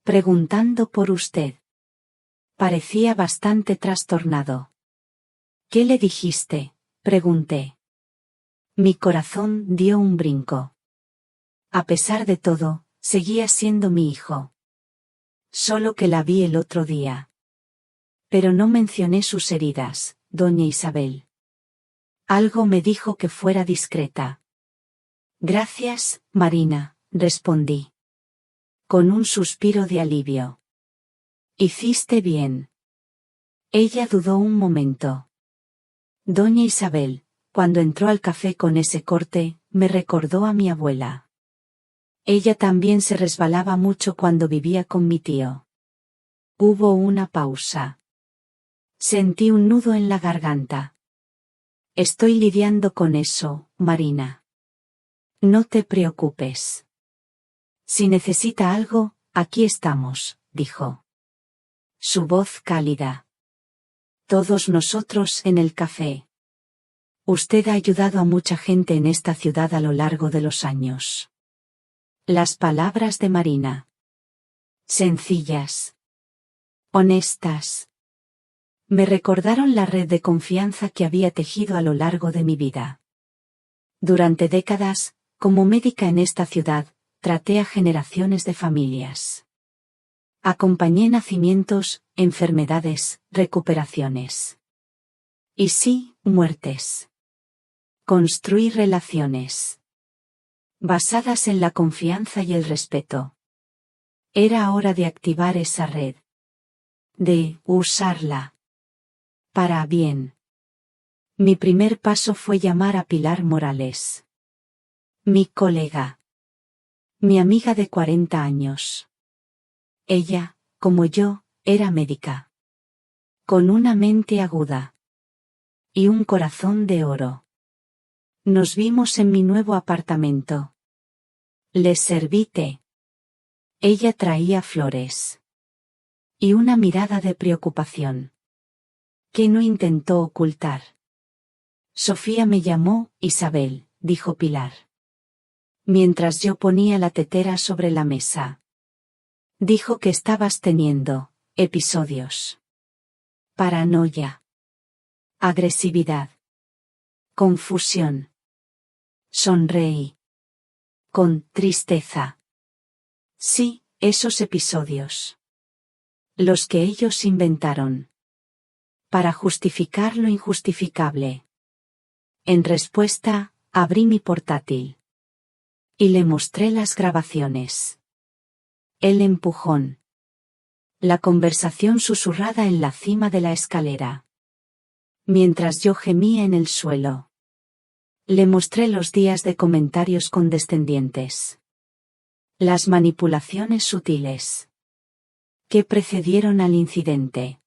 Preguntando por usted. Parecía bastante trastornado. ¿Qué le dijiste?, pregunté. Mi corazón dio un brinco. A pesar de todo, seguía siendo mi hijo. Solo que la vi el otro día. Pero no mencioné sus heridas, doña Isabel. Algo me dijo que fuera discreta. Gracias, Marina, respondí. Con un suspiro de alivio. Hiciste bien. Ella dudó un momento. Doña Isabel, cuando entró al café con ese corte, me recordó a mi abuela. Ella también se resbalaba mucho cuando vivía con mi tío. Hubo una pausa. Sentí un nudo en la garganta. Estoy lidiando con eso, Marina. No te preocupes. Si necesita algo, aquí estamos, dijo. Su voz cálida. Todos nosotros en el café. Usted ha ayudado a mucha gente en esta ciudad a lo largo de los años. Las palabras de Marina. Sencillas. Honestas. Me recordaron la red de confianza que había tejido a lo largo de mi vida. Durante décadas, como médica en esta ciudad, traté a generaciones de familias. Acompañé nacimientos, enfermedades, recuperaciones. Y sí, muertes. Construí relaciones. Basadas en la confianza y el respeto. Era hora de activar esa red. De usarla. Para bien. Mi primer paso fue llamar a Pilar Morales. Mi colega. Mi amiga de 40 años. Ella, como yo, era médica. Con una mente aguda. Y un corazón de oro. Nos vimos en mi nuevo apartamento. Les serví té. Ella traía flores. Y una mirada de preocupación. Que no intentó ocultar. Sofía me llamó, Isabel, dijo Pilar. Mientras yo ponía la tetera sobre la mesa. Dijo que estabas teniendo episodios. Paranoia. Agresividad. Confusión. Sonreí. Con tristeza. Sí, esos episodios. Los que ellos inventaron. Para justificar lo injustificable. En respuesta, abrí mi portátil. Y le mostré las grabaciones. El empujón. La conversación susurrada en la cima de la escalera. Mientras yo gemía en el suelo. Le mostré los días de comentarios condescendientes. Las manipulaciones sutiles. Que precedieron al incidente.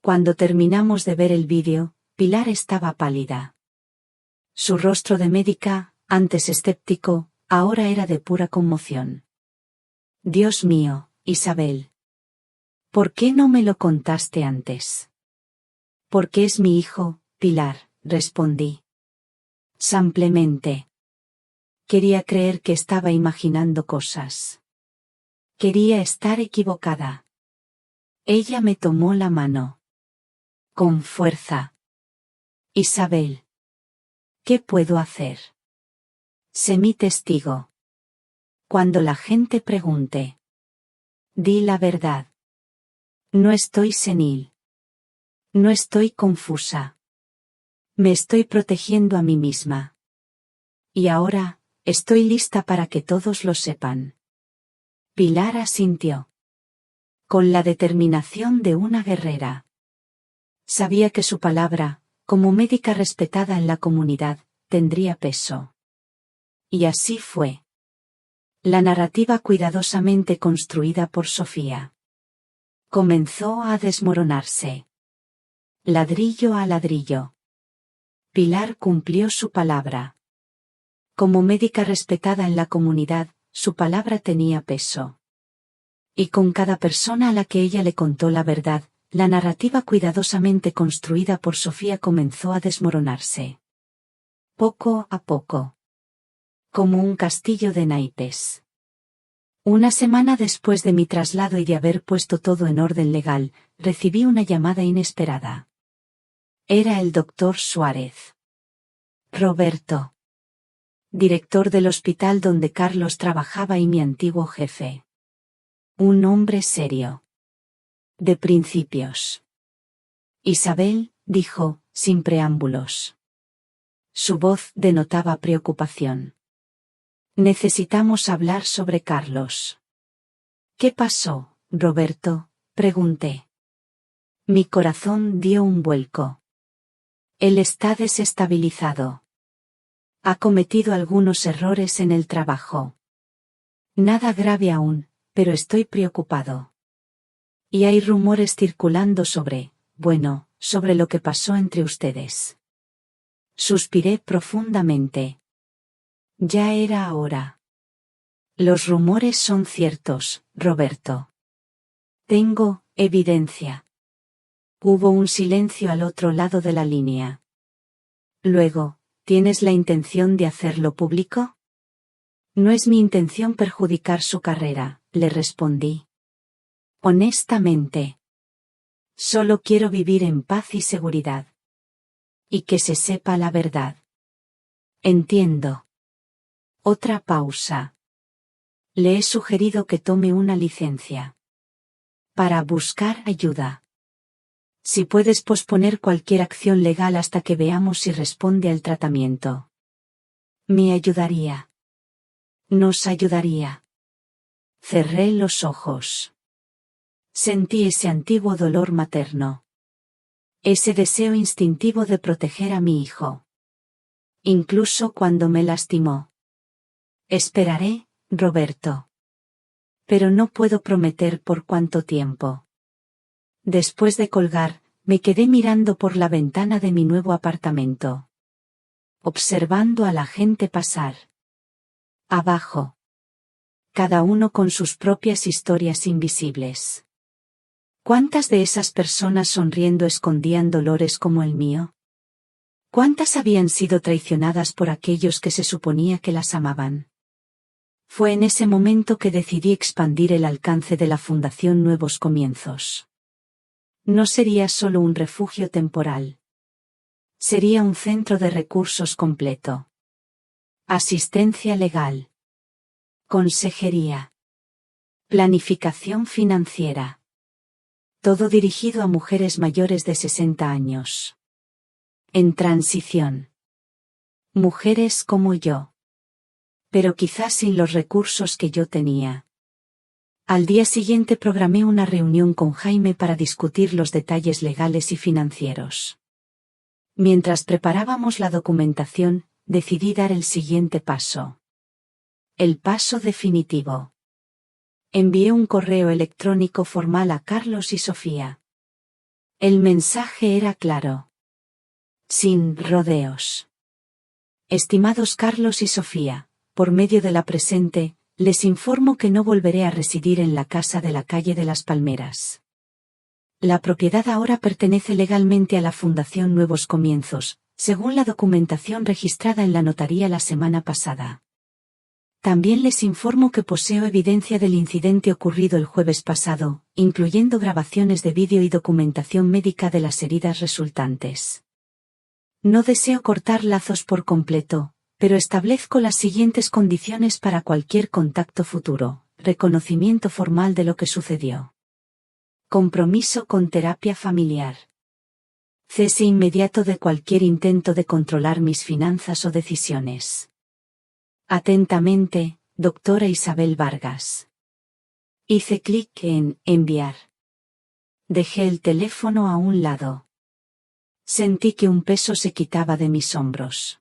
Cuando terminamos de ver el vídeo, Pilar estaba pálida. Su rostro de médica, antes escéptico, ahora era de pura conmoción. Dios mío, Isabel. ¿Por qué no me lo contaste antes? Porque es mi hijo, Pilar, respondí. Simplemente. Quería creer que estaba imaginando cosas. Quería estar equivocada. Ella me tomó la mano. Con fuerza. Isabel. ¿Qué puedo hacer? Sé mi testigo. Cuando la gente pregunte. Di la verdad. No estoy senil. No estoy confusa. Me estoy protegiendo a mí misma. Y ahora, estoy lista para que todos lo sepan. Pilar asintió. Con la determinación de una guerrera. Sabía que su palabra, como médica respetada en la comunidad, tendría peso. Y así fue. La narrativa cuidadosamente construida por Sofía. Comenzó a desmoronarse. Ladrillo a ladrillo. Pilar cumplió su palabra. Como médica respetada en la comunidad, su palabra tenía peso. Y con cada persona a la que ella le contó la verdad, la narrativa cuidadosamente construida por Sofía comenzó a desmoronarse. Poco a poco. Como un castillo de naipes. Una semana después de mi traslado y de haber puesto todo en orden legal, recibí una llamada inesperada. Era el doctor Suárez. Roberto. Director del hospital donde Carlos trabajaba y mi antiguo jefe. Un hombre serio. De principios. Isabel, dijo, sin preámbulos. Su voz denotaba preocupación. Necesitamos hablar sobre Carlos. ¿Qué pasó, Roberto?, pregunté. Mi corazón dio un vuelco. Él está desestabilizado. Ha cometido algunos errores en el trabajo. Nada grave aún, pero estoy preocupado. Y hay rumores circulando sobre lo que pasó entre ustedes. Suspiré profundamente. Ya era hora. Los rumores son ciertos, Roberto. Tengo evidencia. Hubo un silencio al otro lado de la línea. Luego, ¿tienes la intención de hacerlo público? No es mi intención perjudicar su carrera, le respondí. Honestamente. Solo quiero vivir en paz y seguridad. Y que se sepa la verdad. Entiendo. Otra pausa. Le he sugerido que tome una licencia. Para buscar ayuda. Si puedes posponer cualquier acción legal hasta que veamos si responde al tratamiento. Me ayudaría. Nos ayudaría. Cerré los ojos. Sentí ese antiguo dolor materno. Ese deseo instintivo de proteger a mi hijo. Incluso cuando me lastimó. Esperaré, Roberto. Pero no puedo prometer por cuánto tiempo. Después de colgar, me quedé mirando por la ventana de mi nuevo apartamento. Observando a la gente pasar. Abajo. Cada uno con sus propias historias invisibles. ¿Cuántas de esas personas sonriendo escondían dolores como el mío? ¿Cuántas habían sido traicionadas por aquellos que se suponía que las amaban? Fue en ese momento que decidí expandir el alcance de la Fundación Nuevos Comienzos. No sería solo un refugio temporal. Sería un centro de recursos completo. Asistencia legal. Consejería. Planificación financiera. Todo dirigido a mujeres mayores de 60 años. En transición. Mujeres como yo. Pero quizás sin los recursos que yo tenía. Al día siguiente programé una reunión con Jaime para discutir los detalles legales y financieros. Mientras preparábamos la documentación, decidí dar el siguiente paso. El paso definitivo. Envié un correo electrónico formal a Carlos y Sofía. El mensaje era claro. Sin rodeos. Estimados Carlos y Sofía, por medio de la presente, les informo que no volveré a residir en la casa de la calle de las Palmeras. La propiedad ahora pertenece legalmente a la Fundación Nuevos Comienzos, según la documentación registrada en la notaría la semana pasada. También les informo que poseo evidencia del incidente ocurrido el jueves pasado, incluyendo grabaciones de vídeo y documentación médica de las heridas resultantes. No deseo cortar lazos por completo, pero establezco las siguientes condiciones para cualquier contacto futuro: reconocimiento formal de lo que sucedió. Compromiso con terapia familiar. Cese inmediato de cualquier intento de controlar mis finanzas o decisiones. Atentamente, doctora Isabel Vargas. Hice clic en enviar. Dejé el teléfono a un lado. Sentí que un peso se quitaba de mis hombros.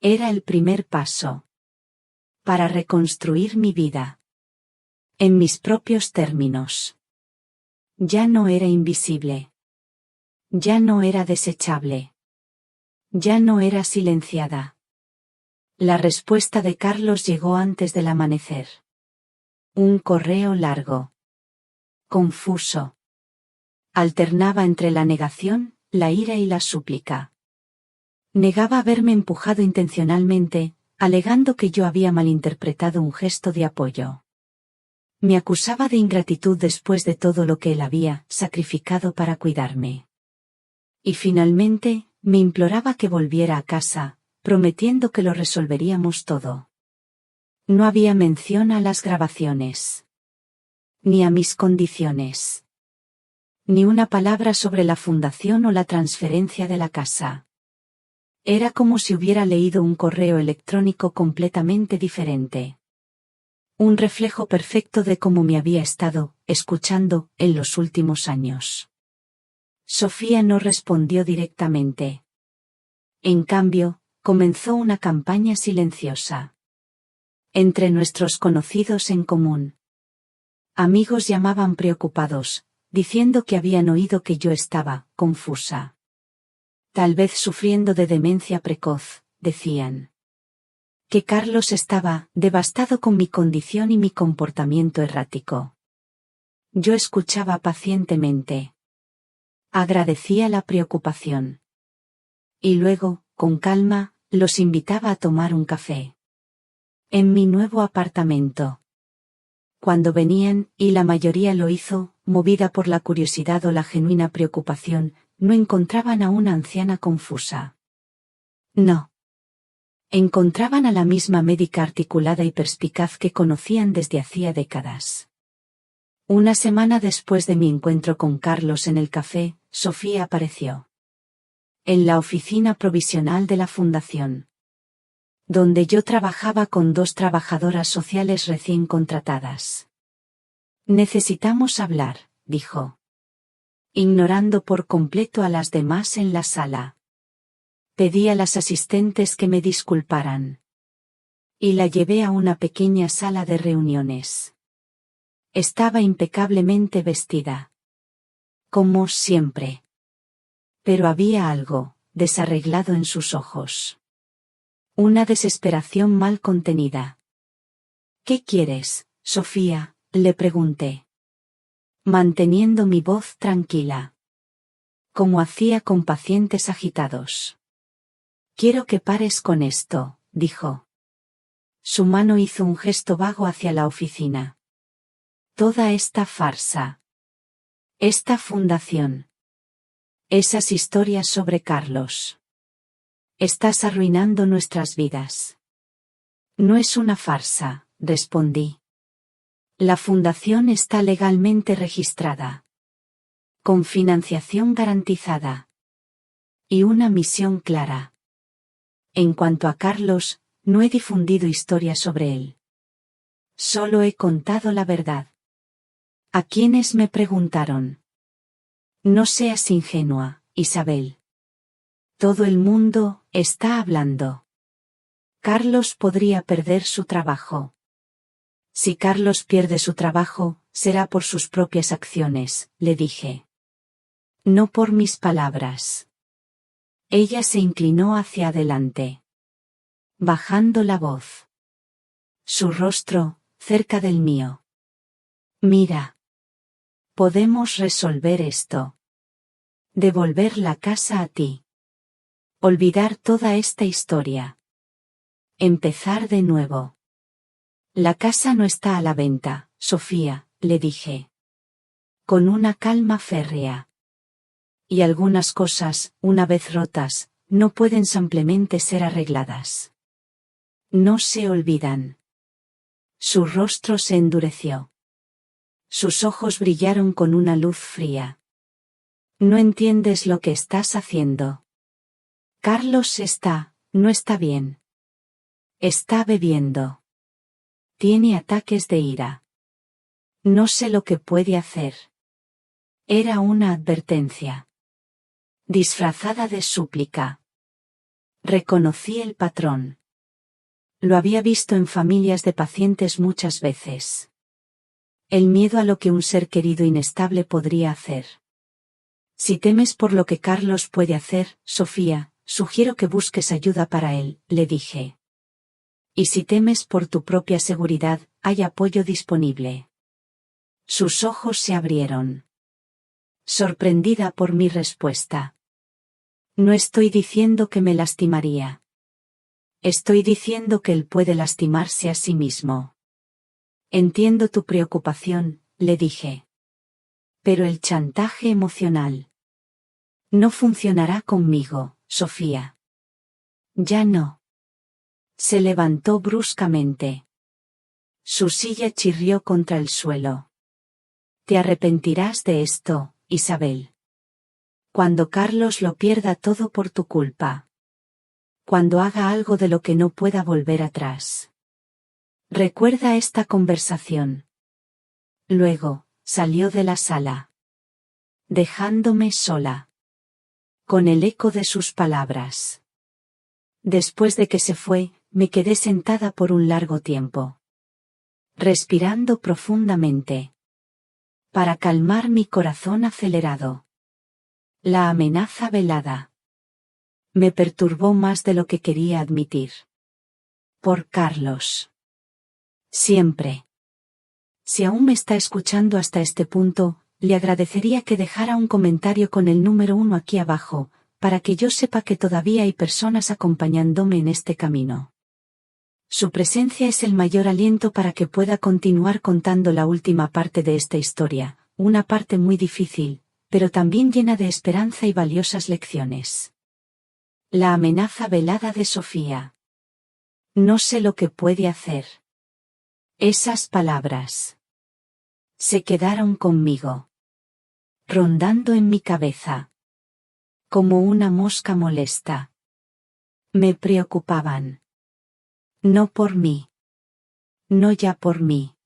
Era el primer paso. Para reconstruir mi vida. En mis propios términos. Ya no era invisible. Ya no era desechable. Ya no era silenciada. La respuesta de Carlos llegó antes del amanecer. Un correo largo. Confuso. Alternaba entre la negación, la ira y la súplica. Negaba haberme empujado intencionalmente, alegando que yo había malinterpretado un gesto de apoyo. Me acusaba de ingratitud después de todo lo que él había sacrificado para cuidarme. Y finalmente, me imploraba que volviera a casa, prometiendo que lo resolveríamos todo. No había mención a las grabaciones. Ni a mis condiciones. Ni una palabra sobre la fundación o la transferencia de la casa. Era como si hubiera leído un correo electrónico completamente diferente. Un reflejo perfecto de cómo me había estado escuchando en los últimos años. Sofía no respondió directamente. En cambio, comenzó una campaña silenciosa. Entre nuestros conocidos en común. Amigos llamaban preocupados, diciendo que habían oído que yo estaba confusa. Tal vez sufriendo de demencia precoz, decían. Que Carlos estaba devastado con mi condición y mi comportamiento errático. Yo escuchaba pacientemente. Agradecía la preocupación. Y luego, con calma, los invitaba a tomar un café. En mi nuevo apartamento. Cuando venían, y la mayoría lo hizo, movida por la curiosidad o la genuina preocupación, no encontraban a una anciana confusa. No. Encontraban a la misma médica articulada y perspicaz que conocían desde hacía décadas. Una semana después de mi encuentro con Carlos en el café, Sofía apareció. En la oficina provisional de la fundación. Donde yo trabajaba con 2 trabajadoras sociales recién contratadas. Necesitamos hablar, dijo. Ignorando por completo a las demás en la sala. Pedí a las asistentes que me disculparan. Y la llevé a una pequeña sala de reuniones. Estaba impecablemente vestida. Como siempre. Pero había algo desarreglado en sus ojos. Una desesperación mal contenida. ¿Qué quieres, Sofía?, le pregunté. Manteniendo mi voz tranquila. Como hacía con pacientes agitados. Quiero que pares con esto, dijo. Su mano hizo un gesto vago hacia la oficina. Toda esta farsa. Esta fundación. Esas historias sobre Carlos. Estás arruinando nuestras vidas. No es una farsa, respondí. La fundación está legalmente registrada. Con financiación garantizada. Y una misión clara. En cuanto a Carlos, no he difundido historias sobre él. Solo he contado la verdad. ¿A quiénes me preguntaron? No seas ingenua, Isabel. Todo el mundo está hablando. Carlos podría perder su trabajo. Si Carlos pierde su trabajo, será por sus propias acciones, le dije. No por mis palabras. Ella se inclinó hacia adelante. Bajando la voz. Su rostro, cerca del mío. Mira. Podemos resolver esto. Devolver la casa a ti. Olvidar toda esta historia. Empezar de nuevo. La casa no está a la venta, Sofía, le dije. Con una calma férrea. Y algunas cosas, una vez rotas, no pueden simplemente ser arregladas. No se olvidan. Su rostro se endureció. Sus ojos brillaron con una luz fría. No entiendes lo que estás haciendo. Carlos no está bien. Está bebiendo. Tiene ataques de ira. No sé lo que puede hacer. Era una advertencia. Disfrazada de súplica. Reconocí el patrón. Lo había visto en familias de pacientes muchas veces. El miedo a lo que un ser querido inestable podría hacer. Si temes por lo que Carlos puede hacer, Sofía, sugiero que busques ayuda para él, le dije. Y si temes por tu propia seguridad, hay apoyo disponible. Sus ojos se abrieron. Sorprendida por mi respuesta. No estoy diciendo que me lastimaría. Estoy diciendo que él puede lastimarse a sí mismo. Entiendo tu preocupación, le dije. Pero el chantaje emocional no funcionará conmigo, Sofía. Ya no. Se levantó bruscamente. Su silla chirrió contra el suelo. Te arrepentirás de esto, Isabel. Cuando Carlos lo pierda todo por tu culpa. Cuando haga algo de lo que no pueda volver atrás. Recuerda esta conversación. Luego, salió de la sala. Dejándome sola. Con el eco de sus palabras. Después de que se fue, me quedé sentada por un largo tiempo, respirando profundamente, para calmar mi corazón acelerado. La amenaza velada me perturbó más de lo que quería admitir. Por Carlos. Siempre. Si aún me está escuchando hasta este punto, le agradecería que dejara un comentario con el número 1 aquí abajo, para que yo sepa que todavía hay personas acompañándome en este camino. Su presencia es el mayor aliento para que pueda continuar contando la última parte de esta historia, una parte muy difícil, pero también llena de esperanza y valiosas lecciones. La amenaza velada de Sofía. No sé lo que puede hacer. Esas palabras se quedaron conmigo, rondando en mi cabeza, como una mosca molesta. Me preocupaban. No por mí. No ya por mí.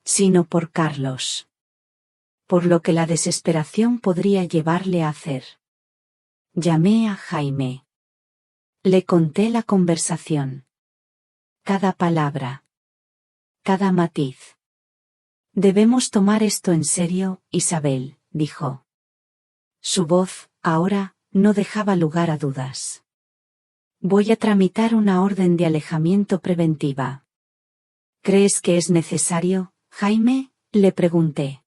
Sino por Carlos. Por lo que la desesperación podría llevarle a hacer. Llamé a Jaime. Le conté la conversación. Cada palabra. Cada matiz. Debemos tomar esto en serio, Isabel, dijo. Su voz, ahora, no dejaba lugar a dudas. Voy a tramitar una orden de alejamiento preventiva. ¿Crees que es necesario, Jaime? Le pregunté.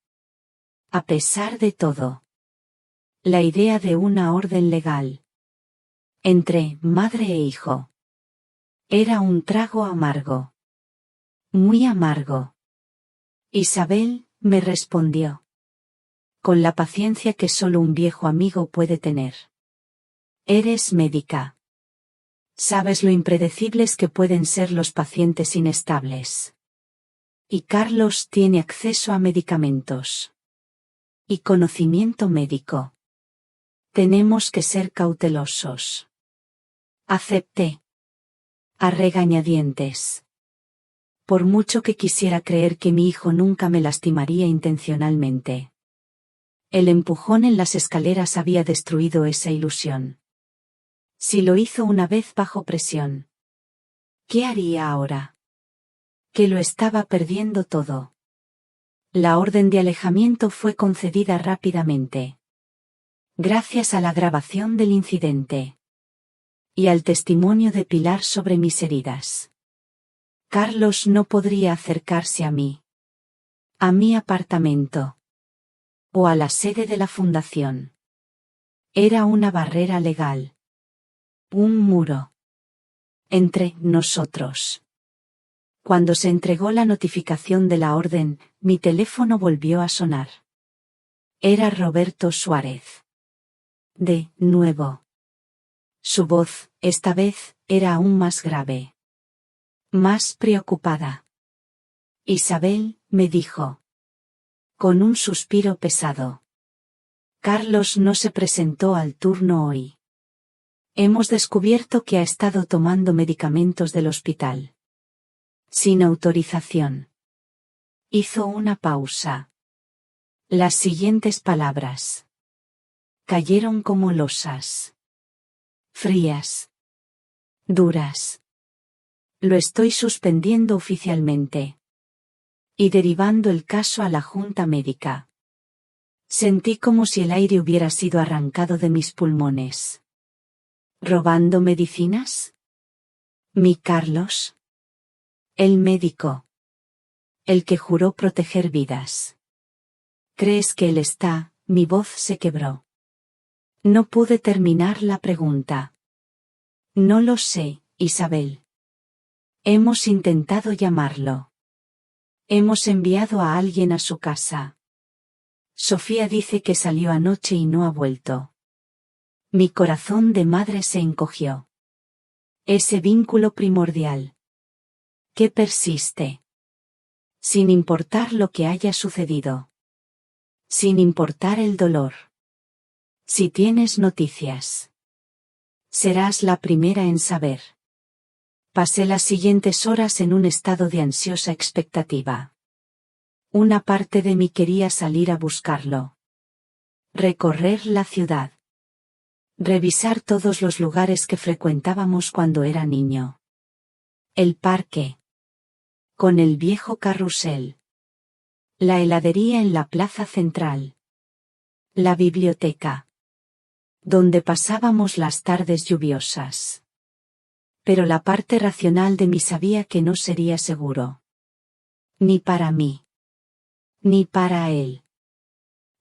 A pesar de todo. La idea de una orden legal entre madre e hijo era un trago amargo. Muy amargo. Isabel, me respondió. Con la paciencia que solo un viejo amigo puede tener. Eres médica. Sabes lo impredecibles que pueden ser los pacientes inestables. Y Carlos tiene acceso a medicamentos. Y conocimiento médico. Tenemos que ser cautelosos. Acepté. A regañadientes. Por mucho que quisiera creer que mi hijo nunca me lastimaría intencionalmente. El empujón en las escaleras había destruido esa ilusión. Si lo hizo una vez bajo presión, ¿qué haría ahora? Que lo estaba perdiendo todo. La orden de alejamiento fue concedida rápidamente. Gracias a la grabación del incidente. Y al testimonio de Pilar sobre mis heridas. Carlos no podría acercarse a mí. A mi apartamento. O a la sede de la fundación. Era una barrera legal. Un muro. Entre nosotros. Cuando se entregó la notificación de la orden, mi teléfono volvió a sonar. Era Roberto Suárez. De nuevo. Su voz, esta vez, era aún más grave. Más preocupada. Isabel, me dijo. Con un suspiro pesado. Carlos no se presentó al turno hoy. Hemos descubierto que ha estado tomando medicamentos del hospital. Sin autorización. Hizo una pausa. Las siguientes palabras cayeron como losas. Frías. Duras. Lo estoy suspendiendo oficialmente. Y derivando el caso a la Junta Médica. Sentí como si el aire hubiera sido arrancado de mis pulmones. ¿Robando medicinas? ¿Mi Carlos? El médico. El que juró proteger vidas. ¿Crees que él está? Mi voz se quebró. No pude terminar la pregunta. No lo sé, Isabel. Hemos intentado llamarlo. Hemos enviado a alguien a su casa. Sofía dice que salió anoche y no ha vuelto. Mi corazón de madre se encogió. Ese vínculo primordial. Que persiste. Sin importar lo que haya sucedido. Sin importar el dolor. Si tienes noticias. Serás la primera en saber. Pasé las siguientes horas en un estado de ansiosa expectativa. Una parte de mí quería salir a buscarlo. Recorrer la ciudad. Revisar todos los lugares que frecuentábamos cuando era niño. El parque. Con el viejo carrusel. La heladería en la plaza central. La biblioteca. Donde pasábamos las tardes lluviosas. Pero la parte racional de mí sabía que no sería seguro. Ni para mí. Ni para él.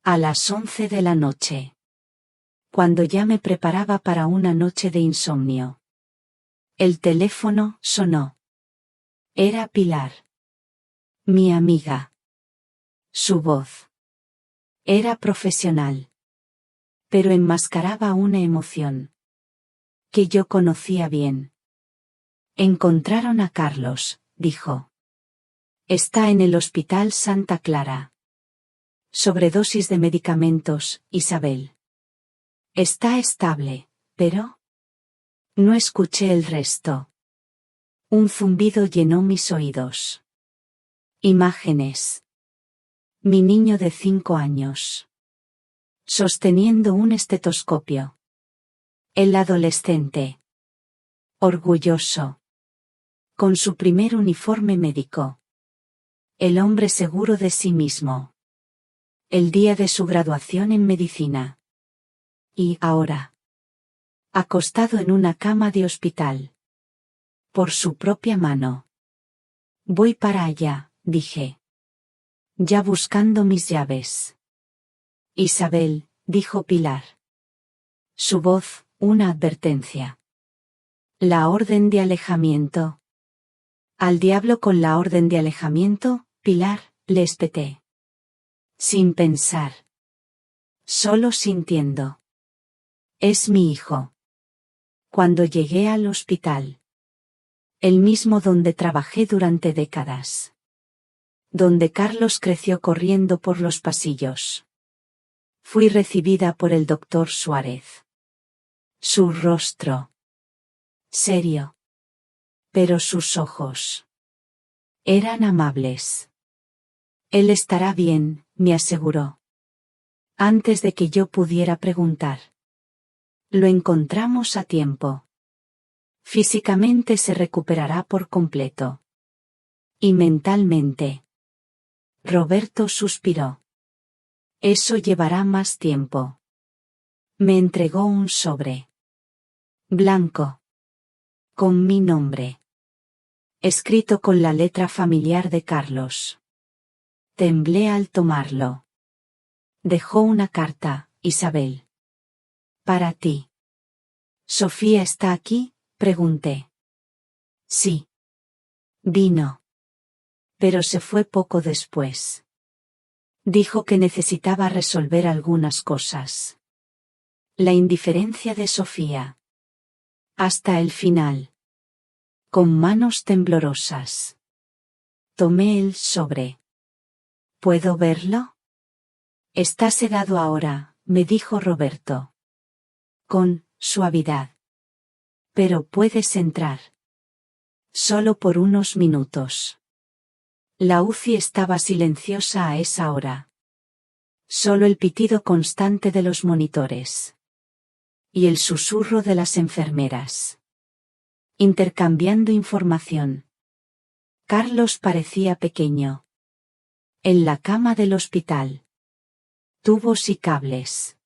A las 11 de la noche. Cuando ya me preparaba para una noche de insomnio. El teléfono sonó. Era Pilar. Mi amiga. Su voz. Era profesional. Pero enmascaraba una emoción. Que yo conocía bien. Encontraron a Carlos, dijo. Está en el Hospital Santa Clara. Sobredosis de medicamentos, Isabel. Está estable, pero... No escuché el resto. Un zumbido llenó mis oídos. Imágenes. Mi niño de 5 años. Sosteniendo un estetoscopio. El adolescente. Orgulloso. Con su primer uniforme médico. El hombre seguro de sí mismo. El día de su graduación en medicina. Y ahora. Acostado en una cama de hospital. Por su propia mano. Voy para allá, dije. Ya buscando mis llaves. Isabel, dijo Pilar. Su voz, una advertencia. La orden de alejamiento. Al diablo con la orden de alejamiento, Pilar, le espeté. Sin pensar. Solo sintiendo. Es mi hijo. Cuando llegué al hospital. El mismo donde trabajé durante décadas. Donde Carlos creció corriendo por los pasillos. Fui recibida por el doctor Suárez. Su rostro. Serio. Pero sus ojos. Eran amables. Él estará bien, me aseguró. Antes de que yo pudiera preguntar. Lo encontramos a tiempo. Físicamente se recuperará por completo. Y mentalmente. Roberto suspiró. Eso llevará más tiempo. Me entregó un sobre. Blanco. Con mi nombre. Escrito con la letra familiar de Carlos. Temblé al tomarlo. Dejó una carta, Isabel. Para ti. ¿Sofía está aquí? Pregunté. Sí. Vino. Pero se fue poco después. Dijo que necesitaba resolver algunas cosas. La indiferencia de Sofía. Hasta el final. Con manos temblorosas. Tomé el sobre. ¿Puedo verlo? Está sedado ahora, me dijo Roberto. Con suavidad. Pero puedes entrar. Solo por unos minutos. La UCI estaba silenciosa a esa hora. Solo el pitido constante de los monitores. Y el susurro de las enfermeras. Intercambiando información. Carlos parecía pequeño. En la cama del hospital. Tubos y cables.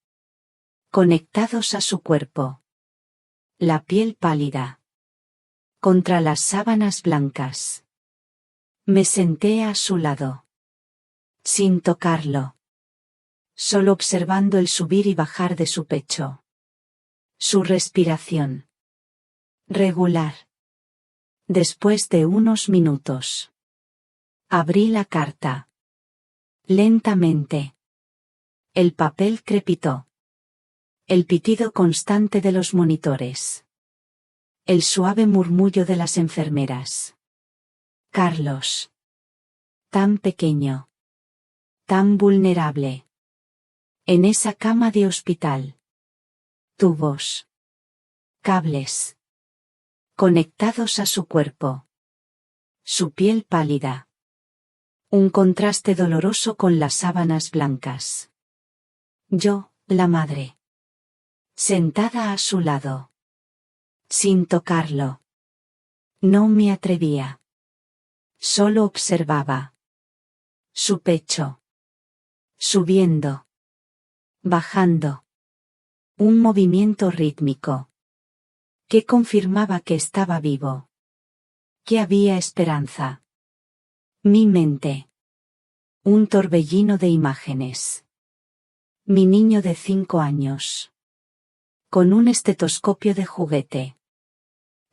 Conectados a su cuerpo. La piel pálida. Contra las sábanas blancas. Me senté a su lado. Sin tocarlo. Solo observando el subir y bajar de su pecho. Su respiración. Regular. Después de unos minutos. Abrí la carta. Lentamente. El papel crepitó. El pitido constante de los monitores. El suave murmullo de las enfermeras. Carlos. Tan pequeño. Tan vulnerable. En esa cama de hospital. Tubos. Cables. Conectados a su cuerpo. Su piel pálida. Un contraste doloroso con las sábanas blancas. Yo, la madre. sentada a su lado. Sin tocarlo. No me atrevía. Solo observaba. Su pecho. Subiendo. Bajando. Un movimiento rítmico. Que confirmaba que estaba vivo. Que había esperanza. Mi mente. Un torbellino de imágenes. Mi niño de 5 años. Con un estetoscopio de juguete.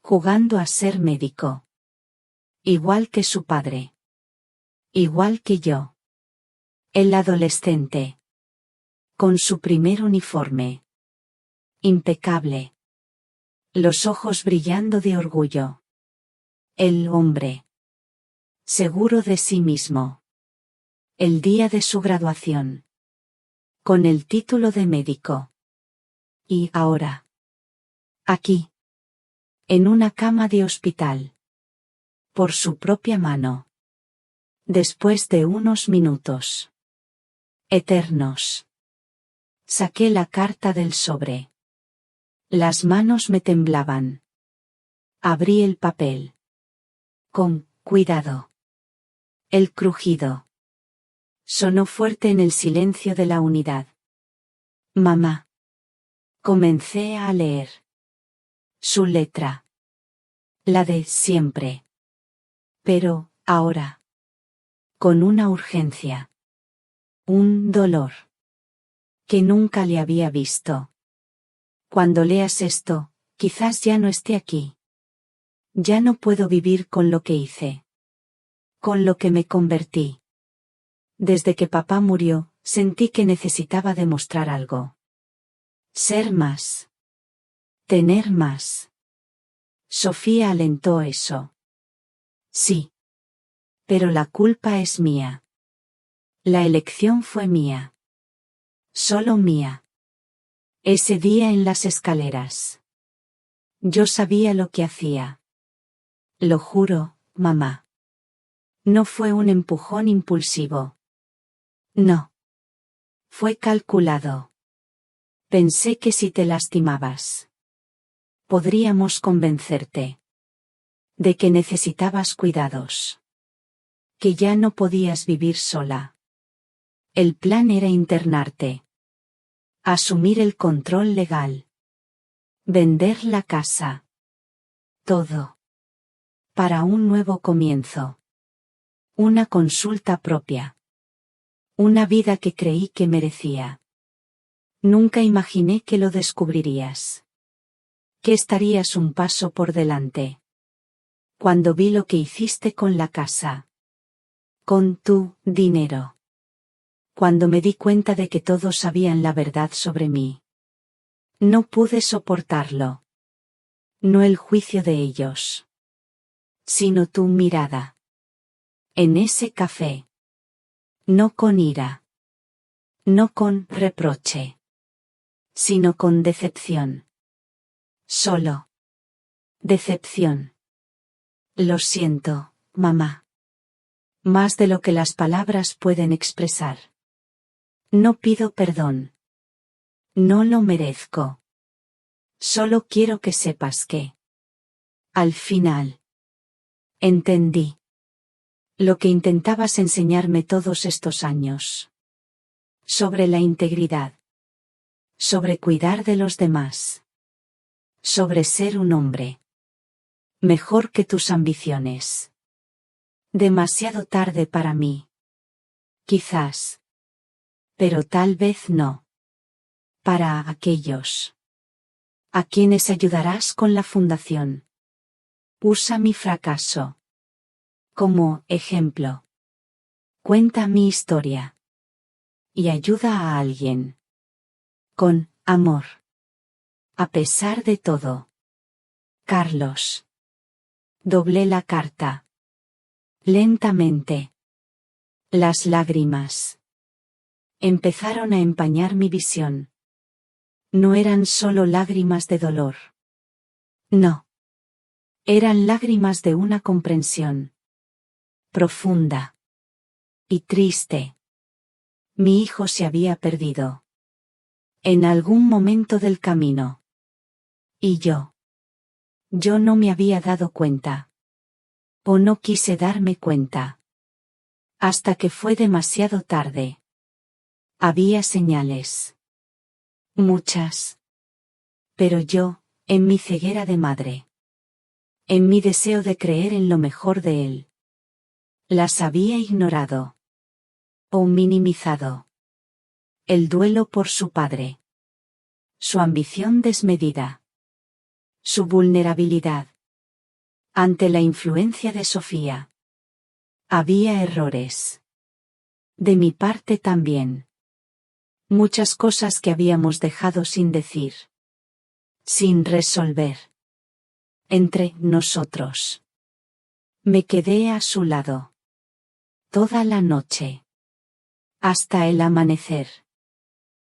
Jugando a ser médico. Igual que su padre. Igual que yo. El adolescente. Con su primer uniforme. Impecable. Los ojos brillando de orgullo. El hombre. Seguro de sí mismo. El día de su graduación. Con el título de médico. Y ahora. Aquí. En una cama de hospital. Por su propia mano. Después de unos minutos. Eternos. Saqué la carta del sobre. Las manos me temblaban. Abrí el papel. Con cuidado. El crujido. Sonó fuerte en el silencio de la unidad. Mamá. Comencé a leer. Su letra. La de siempre. Pero, ahora. Con una urgencia. Un dolor. Que nunca le había visto. Cuando leas esto, quizás ya no esté aquí. Ya no puedo vivir con lo que hice. Con lo que me convertí. Desde que papá murió, sentí que necesitaba demostrar algo. Ser más. Tener más. Sofía alentó eso. Sí. Pero la culpa es mía. La elección fue mía. Solo mía. Ese día en las escaleras. Yo sabía lo que hacía. Lo juro, mamá. No fue un empujón impulsivo. No. Fue calculado. Pensé que si te lastimabas, podríamos convencerte de que necesitabas cuidados. Que ya no podías vivir sola. El plan era internarte. Asumir el control legal. Vender la casa. Todo. Para un nuevo comienzo. Una consulta propia. Una vida que creí que merecía. Nunca imaginé que lo descubrirías. Que estarías un paso por delante. Cuando vi lo que hiciste con la casa. Con tu dinero. Cuando me di cuenta de que todos sabían la verdad sobre mí. No pude soportarlo. No el juicio de ellos. Sino tu mirada. En ese café. No con ira. No con reproche. Sino con decepción. Solo. Decepción. Lo siento, mamá. Más de lo que las palabras pueden expresar. No pido perdón. No lo merezco. Solo quiero que sepas que. Al final. Entendí. Lo que intentabas enseñarme todos estos años. Sobre la integridad. Sobre cuidar de los demás. Sobre ser un hombre. Mejor que tus ambiciones. Demasiado tarde para mí. Quizás. Pero tal vez no. Para aquellos. A quienes ayudarás con la fundación. Usa mi fracaso. Como ejemplo. Cuenta mi historia. Y ayuda a alguien. Con amor. A pesar de todo. Carlos. Doblé la carta. Lentamente. Las lágrimas. Empezaron a empañar mi visión. No eran solo lágrimas de dolor. No. Eran lágrimas de una comprensión. Profunda. Y triste. Mi hijo se había perdido. En algún momento del camino. Y yo. Yo no me había dado cuenta. O no quise darme cuenta. Hasta que fue demasiado tarde. Había señales. Muchas. Pero yo, en mi ceguera de madre. En mi deseo de creer en lo mejor de él. Las había ignorado. O minimizado. El duelo por su padre. Su ambición desmedida. Su vulnerabilidad. Ante la influencia de Sofía. Había errores. De mi parte también. Muchas cosas que habíamos dejado sin decir. Sin resolver. Entre nosotros. Me quedé a su lado. Toda la noche. Hasta el amanecer.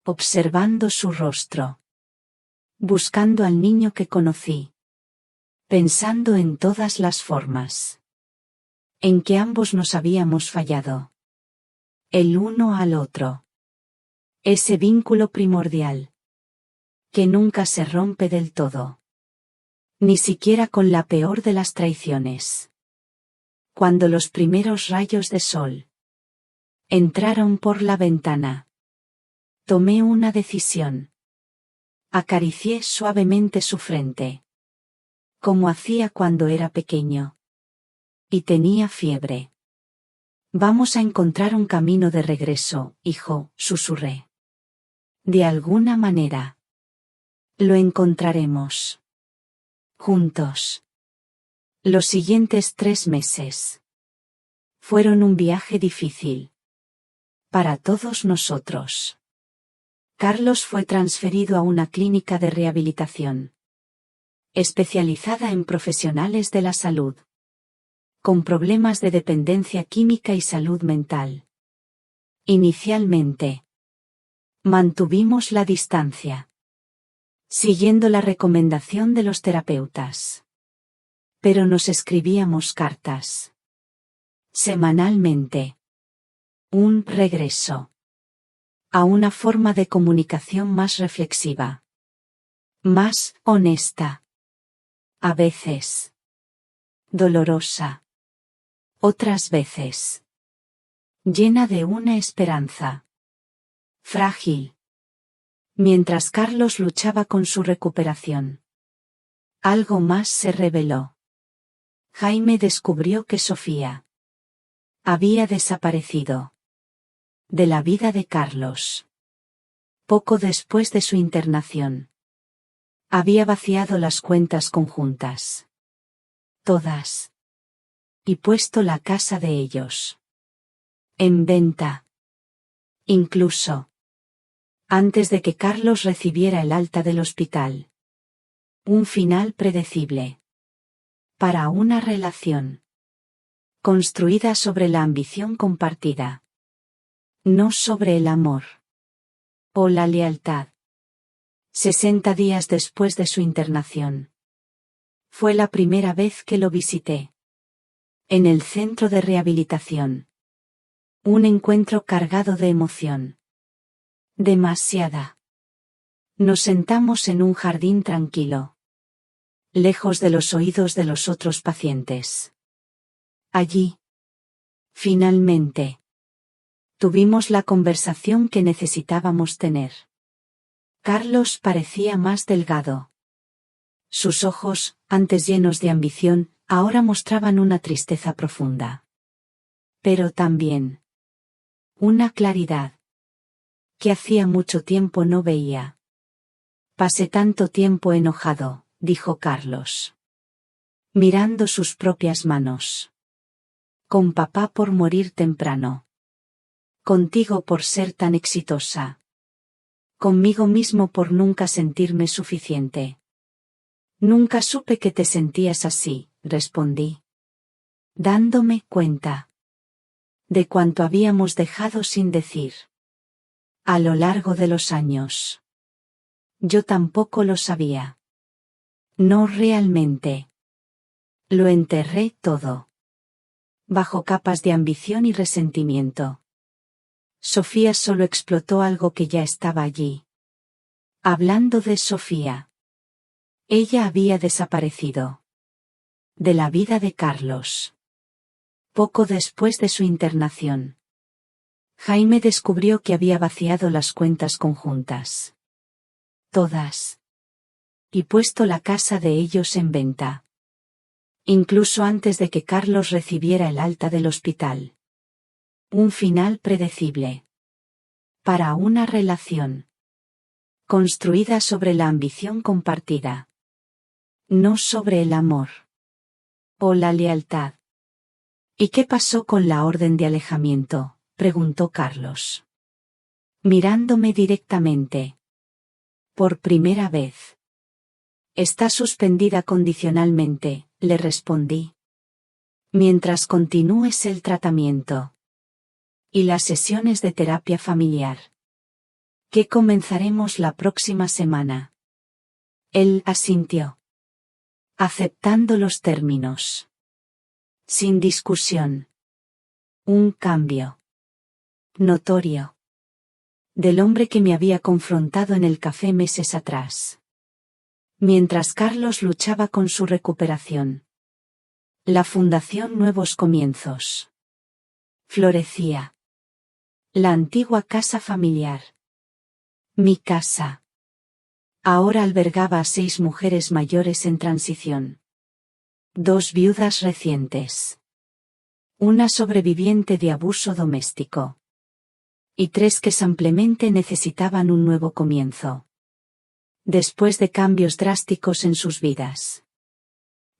Observando su rostro. Buscando al niño que conocí. Pensando en todas las formas. En que ambos nos habíamos fallado. El uno al otro. Ese vínculo primordial. Que nunca se rompe del todo. Ni siquiera con la peor de las traiciones. Cuando los primeros rayos de sol entraron por la ventana. Tomé una decisión. Acaricié suavemente su frente. Como hacía cuando era pequeño. Y tenía fiebre. Vamos a encontrar un camino de regreso, hijo, susurré. De alguna manera. Lo encontraremos. Juntos. Los siguientes 3 meses. Fueron un viaje difícil. Para todos nosotros. Carlos fue transferido a una clínica de rehabilitación. Especializada en profesionales de la salud. Con problemas de dependencia química y salud mental. Inicialmente. Mantuvimos la distancia. Siguiendo la recomendación de los terapeutas. Pero nos escribíamos cartas. Semanalmente. Un regreso. A una forma de comunicación más reflexiva. Más honesta. A veces. Dolorosa. Otras veces. Llena de una esperanza. Frágil. Mientras Carlos luchaba con su recuperación. Algo más se reveló. Jaime descubrió que Sofía había desaparecido de la vida de Carlos. Poco después de su internación. Había vaciado las cuentas conjuntas. Todas. Y puesto la casa de ellos en venta. Incluso antes de que Carlos recibiera el alta del hospital. Un final predecible. Para una relación construida sobre la ambición compartida. No sobre el amor. O la lealtad. 60 días después de su internación. Fue la primera vez que lo visité. En el centro de rehabilitación. Un encuentro cargado de emoción. Demasiada. Nos sentamos en un jardín tranquilo. Lejos de los oídos de los otros pacientes. Allí. Finalmente. Tuvimos la conversación que necesitábamos tener. Carlos parecía más delgado. Sus ojos, antes llenos de ambición, ahora mostraban una tristeza profunda. Pero también. Una claridad. Que hacía mucho tiempo no veía. Pasé tanto tiempo enojado, dijo Carlos. Mirando sus propias manos. Con papá por morir temprano. Contigo por ser tan exitosa. Conmigo mismo por nunca sentirme suficiente. Nunca supe que te sentías así, respondí. Dándome cuenta. De cuánto habíamos dejado sin decir. A lo largo de los años. Yo tampoco lo sabía. No realmente. Lo enterré todo. Bajo capas de ambición y resentimiento. Sofía solo explotó algo que ya estaba allí. Hablando de Sofía. Ella había desaparecido de la vida de Carlos. Poco después de su internación, Jaime descubrió que había vaciado las cuentas conjuntas. Todas. Y puesto la casa de ellos en venta. Incluso antes de que Carlos recibiera el alta del hospital. Un final predecible. Para una relación construida sobre la ambición compartida. No sobre el amor. O la lealtad. ¿Y qué pasó con la orden de alejamiento?, preguntó Carlos. Mirándome directamente. Por primera vez. Está suspendida condicionalmente, le respondí. Mientras continúes el tratamiento. Y las sesiones de terapia familiar. Que comenzaremos la próxima semana. Él asintió. Aceptando los términos. Sin discusión. Un cambio. Notorio. Del hombre que me había confrontado en el café meses atrás. Mientras Carlos luchaba con su recuperación. La Fundación Nuevos Comienzos. Florecía. La antigua casa familiar. Mi casa. Ahora albergaba a 6 mujeres mayores en transición. 2 viudas recientes. Una sobreviviente de abuso doméstico. Y 3 que simplemente necesitaban un nuevo comienzo. Después de cambios drásticos en sus vidas.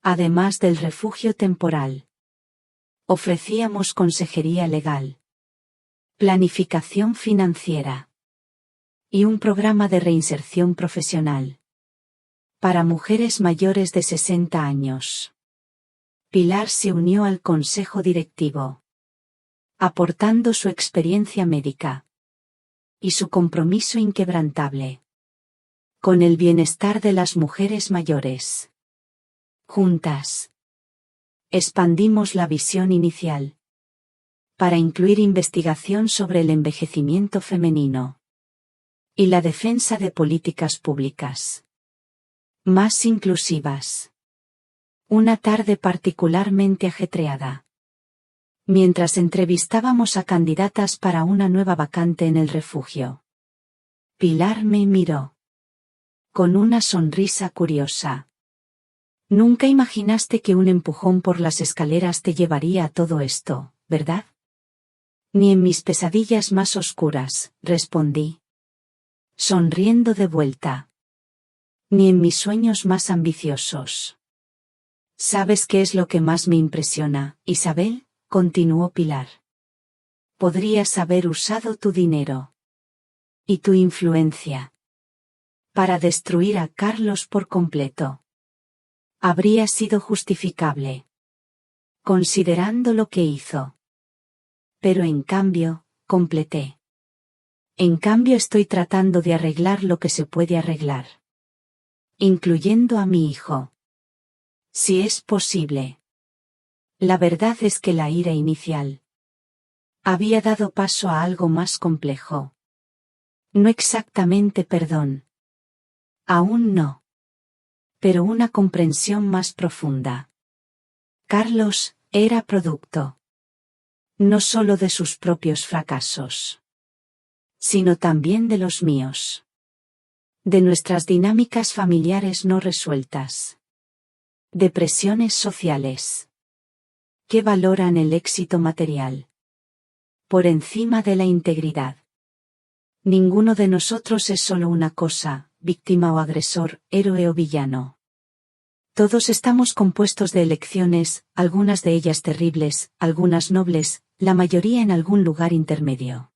Además del refugio temporal. Ofrecíamos consejería legal. Planificación financiera. Y un programa de reinserción profesional. Para mujeres mayores de 60 años. Pilar se unió al consejo directivo. Aportando su experiencia médica. Y su compromiso inquebrantable. Con el bienestar de las mujeres mayores. Juntas. Expandimos la visión inicial. Para incluir investigación sobre el envejecimiento femenino. Y la defensa de políticas públicas. Más inclusivas. Una tarde particularmente ajetreada. Mientras entrevistábamos a candidatas para una nueva vacante en el refugio. Pilar me miró. Con una sonrisa curiosa. Nunca imaginaste que un empujón por las escaleras te llevaría a todo esto, ¿verdad? Ni en mis pesadillas más oscuras, respondí. Sonriendo de vuelta. Ni en mis sueños más ambiciosos. ¿Sabes qué es lo que más me impresiona, Isabel?, continuó Pilar. Podrías haber usado tu dinero. Y tu influencia. Para destruir a Carlos por completo. Habría sido justificable. Considerando lo que hizo. Pero en cambio, completé. En cambio estoy tratando de arreglar lo que se puede arreglar. Incluyendo a mi hijo. Si es posible. La verdad es que la ira inicial. Había dado paso a algo más complejo. No exactamente perdón. Aún no. Pero una comprensión más profunda. Carlos era producto. No solo de sus propios fracasos. Sino también de los míos. De nuestras dinámicas familiares no resueltas. De presiones sociales. Que valoran el éxito material. Por encima de la integridad. Ninguno de nosotros es solo una cosa, víctima o agresor, héroe o villano. Todos estamos compuestos de elecciones, algunas de ellas terribles, algunas nobles, la mayoría en algún lugar intermedio.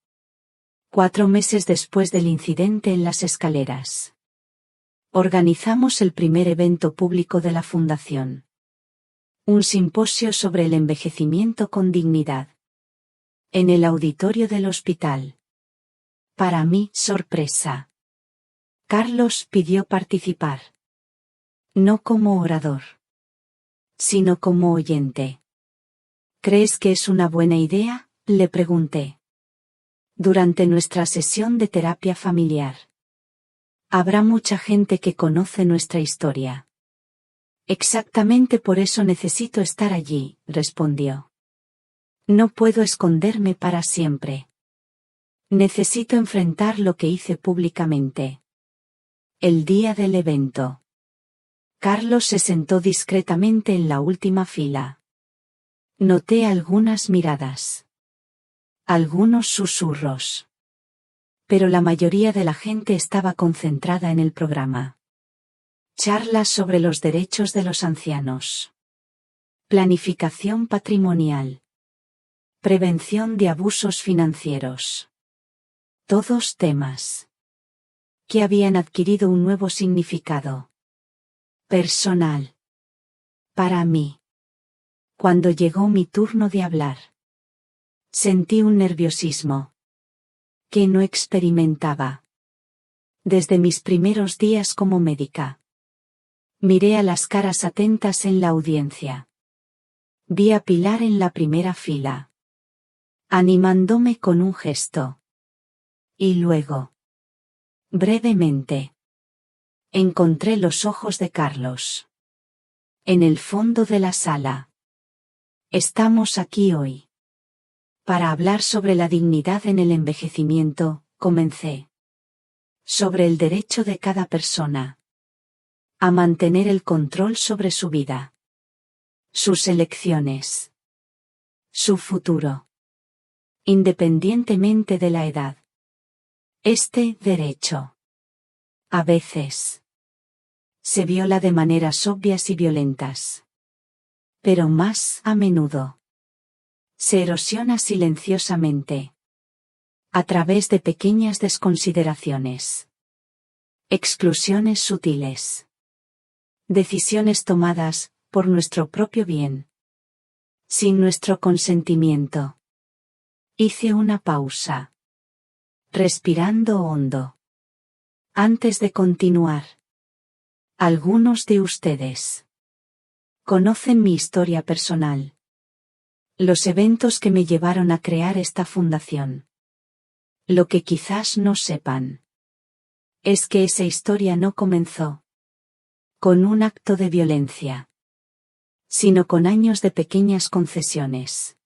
4 meses después del incidente en las escaleras. Organizamos el primer evento público de la Fundación. Un simposio sobre el envejecimiento con dignidad. En el auditorio del hospital. Para mi sorpresa. Carlos pidió participar. No como orador. Sino como oyente. ¿Crees que es una buena idea?, le pregunté. Durante nuestra sesión de terapia familiar. Habrá mucha gente que conoce nuestra historia. Exactamente por eso necesito estar allí, respondió. No puedo esconderme para siempre. Necesito enfrentar lo que hice públicamente. El día del evento. Carlos se sentó discretamente en la última fila. Noté algunas miradas. Algunos susurros. Pero la mayoría de la gente estaba concentrada en el programa. Charlas sobre los derechos de los ancianos. Planificación patrimonial. Prevención de abusos financieros. Todos temas que habían adquirido un nuevo significado personal para mí. Cuando llegó mi turno de hablar, sentí un nerviosismo que no experimentaba desde mis primeros días como médica. Miré a las caras atentas en la audiencia. Vi a Pilar en la primera fila, animándome con un gesto. Y luego, brevemente, encontré los ojos de Carlos. En el fondo de la sala. Estamos aquí hoy para hablar sobre la dignidad en el envejecimiento, comencé. Sobre el derecho de cada persona a mantener el control sobre su vida, sus elecciones, su futuro, independientemente de la edad. Este derecho, a veces, se viola de maneras obvias y violentas, pero más a menudo se erosiona silenciosamente a través de pequeñas desconsideraciones, exclusiones sutiles, decisiones tomadas por nuestro propio bien, sin nuestro consentimiento. Hice una pausa, respirando hondo. Antes de continuar, algunos de ustedes conocen mi historia personal, los eventos que me llevaron a crear esta fundación. Lo que quizás no sepan es que esa historia no comenzó con un acto de violencia, sino con años de pequeñas concesiones.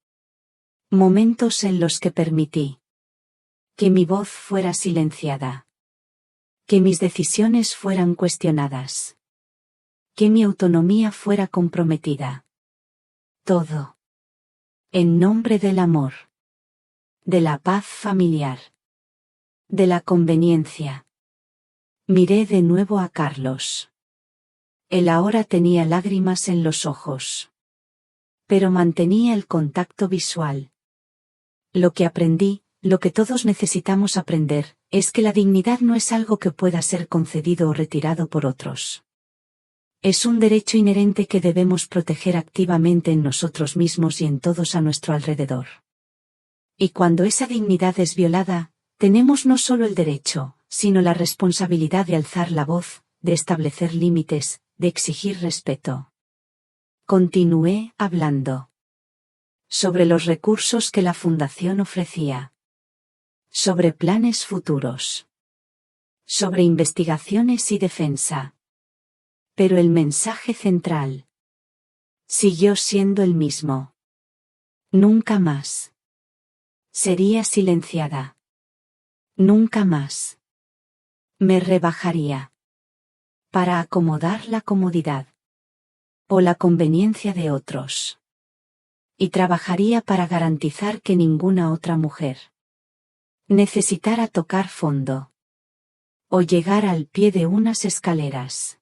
Momentos en los que permití que mi voz fuera silenciada, que mis decisiones fueran cuestionadas, que mi autonomía fuera comprometida. Todo en nombre del amor, de la paz familiar, de la conveniencia. Miré de nuevo a Carlos. Él ahora tenía lágrimas en los ojos, pero mantenía el contacto visual. Lo que aprendí, lo que todos necesitamos aprender, es que la dignidad no es algo que pueda ser concedido o retirado por otros. Es un derecho inherente que debemos proteger activamente en nosotros mismos y en todos a nuestro alrededor. Y cuando esa dignidad es violada, tenemos no solo el derecho, sino la responsabilidad de alzar la voz, de establecer límites, de exigir respeto. Continué hablando sobre los recursos que la Fundación ofrecía, sobre planes futuros, sobre investigaciones y defensa. Pero el mensaje central siguió siendo el mismo. Nunca más sería silenciada. Nunca más me rebajaría para acomodar la comodidad o la conveniencia de otros. Y trabajaría para garantizar que ninguna otra mujer necesitara tocar fondo o llegar al pie de unas escaleras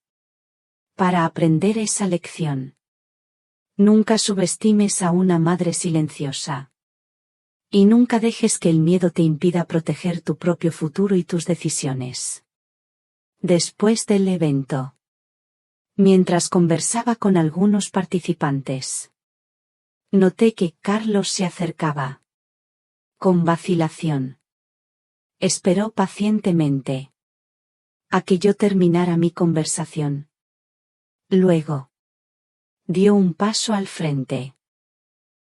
para aprender esa lección. Nunca subestimes a una madre silenciosa. Y nunca dejes que el miedo te impida proteger tu propio futuro y tus decisiones. Después del evento, mientras conversaba con algunos participantes, noté que Carlos se acercaba. Con vacilación. Esperó pacientemente a que yo terminara mi conversación. Luego, dio un paso al frente.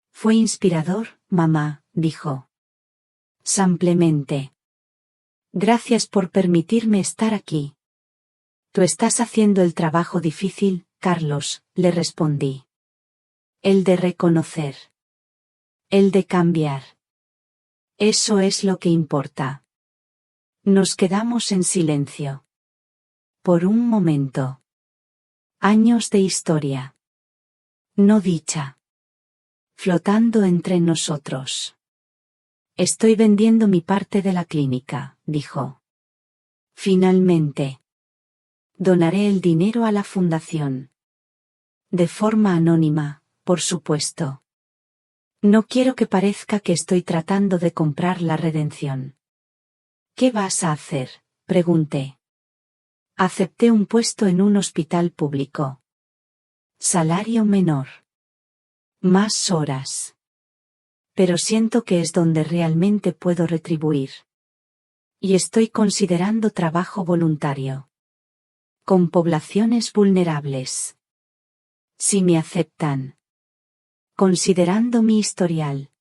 Fue inspirador, mamá, dijo. Simplemente. Gracias por permitirme estar aquí. Tú estás haciendo el trabajo difícil, Carlos, le respondí. El de reconocer. El de cambiar. Eso es lo que importa. Nos quedamos en silencio. Por un momento. Años de historia. No dicha. Flotando entre nosotros. Estoy vendiendo mi parte de la clínica, dijo. Finalmente. Donaré el dinero a la fundación. De forma anónima, por supuesto. No quiero que parezca que estoy tratando de comprar la redención. ¿Qué vas a hacer?, pregunté. Acepté un puesto en un hospital público. Salario menor. Más horas. Pero siento que es donde realmente puedo retribuir. Y estoy considerando trabajo voluntario. Con poblaciones vulnerables. Si me aceptan. Considerando mi historial.